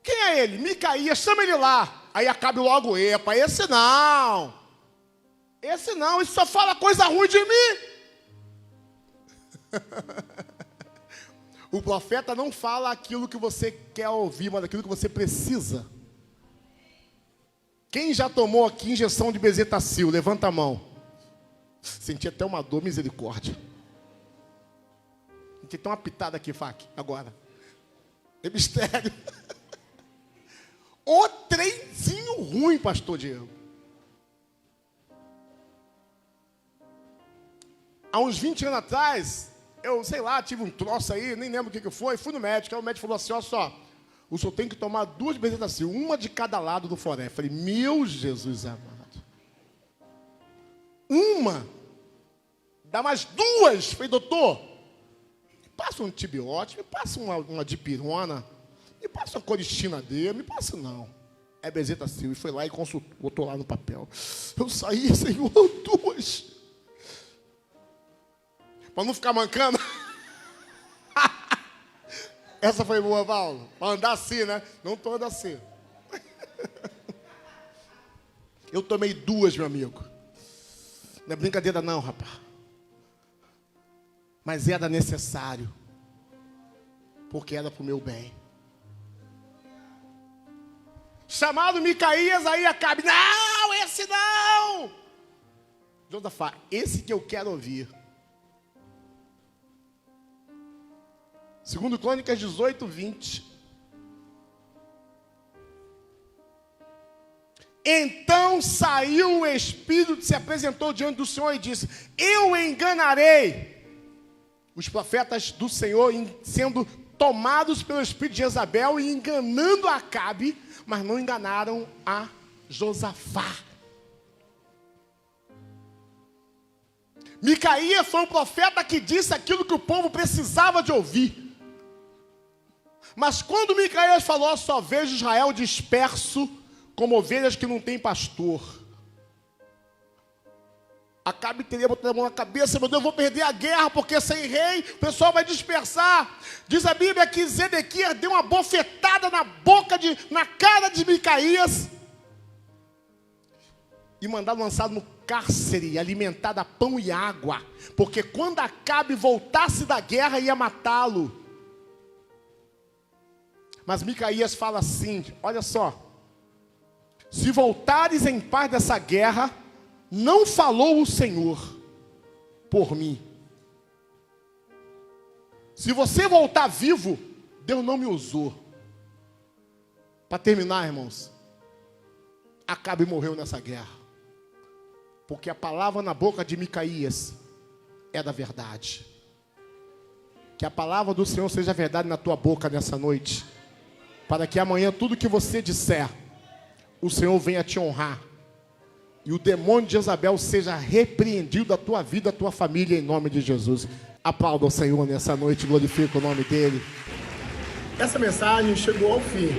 Quem é ele? Micaías, chama ele lá. Aí Acabe logo, epa, esse não. Esse não, isso só fala coisa ruim de mim. O profeta não fala aquilo que você quer ouvir, mas aquilo que você precisa. Quem já tomou aqui injeção de bezetacil? Levanta a mão. Senti até uma dor, misericórdia. Senti até uma pitada aqui, Fac, agora. É mistério. O trenzinho ruim, pastor Diego. Há uns 20 anos atrás, eu, sei lá, tive um troço aí, nem lembro o que foi, fui no médico, aí o médico falou assim, ó só, o senhor tem que tomar 2 bezetacil, uma de cada lado do foré. Falei, meu Jesus amado. Uma? Dá mais 2? Falei, doutor, me passa um antibiótico, me passa uma dipirona, me passa uma coristina dele, me passa não. É bezetacil. E foi lá e consultou, botou lá no papel. Eu saí, Senhor, 2. Para não ficar mancando. Essa foi boa, Paulo. Para andar assim, né? Não estou andando assim. Eu tomei 2, meu amigo. Não é brincadeira não, rapaz. Mas era necessário. Porque era para o meu bem. Chamado Micaías, aí Acabe, não, esse não. Josafá, esse que eu quero ouvir. 2 Crônicas 18, 20. Então saiu o Espírito, se apresentou diante do Senhor e disse, eu enganarei os profetas do Senhor, sendo tomados pelo espírito de Jezabel e enganando Acabe, mas não enganaram a Josafá. Micaías foi um profeta que disse aquilo que o povo precisava de ouvir. Mas quando Micaías falou, só vejo Israel disperso como ovelhas que não tem pastor. Acabe teria botado a mão na cabeça, meu Deus, eu vou perder a guerra, porque sem rei o pessoal vai dispersar. Diz a Bíblia que Zedequias deu uma bofetada na cara de Micaías e mandaram lançado no cárcere, alimentado a pão e água, porque quando Acabe voltasse da guerra ia matá-lo. Mas Micaías fala assim, olha só, se voltares em paz dessa guerra, não falou o Senhor por mim. Se você voltar vivo, Deus não me usou. Para terminar, irmãos, Acabe morreu nessa guerra. Porque a palavra na boca de Micaías é da verdade. Que a palavra do Senhor seja verdade na tua boca nessa noite. Para que amanhã tudo que você disser, o Senhor venha te honrar. E o demônio de Jezabel seja repreendido da tua vida, da tua família, em nome de Jesus. Aplauda o Senhor nessa noite, glorifica o nome dEle. Essa mensagem chegou ao fim.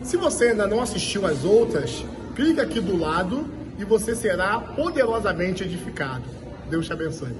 Se você ainda não assistiu às outras, clique aqui do lado e você será poderosamente edificado. Deus te abençoe.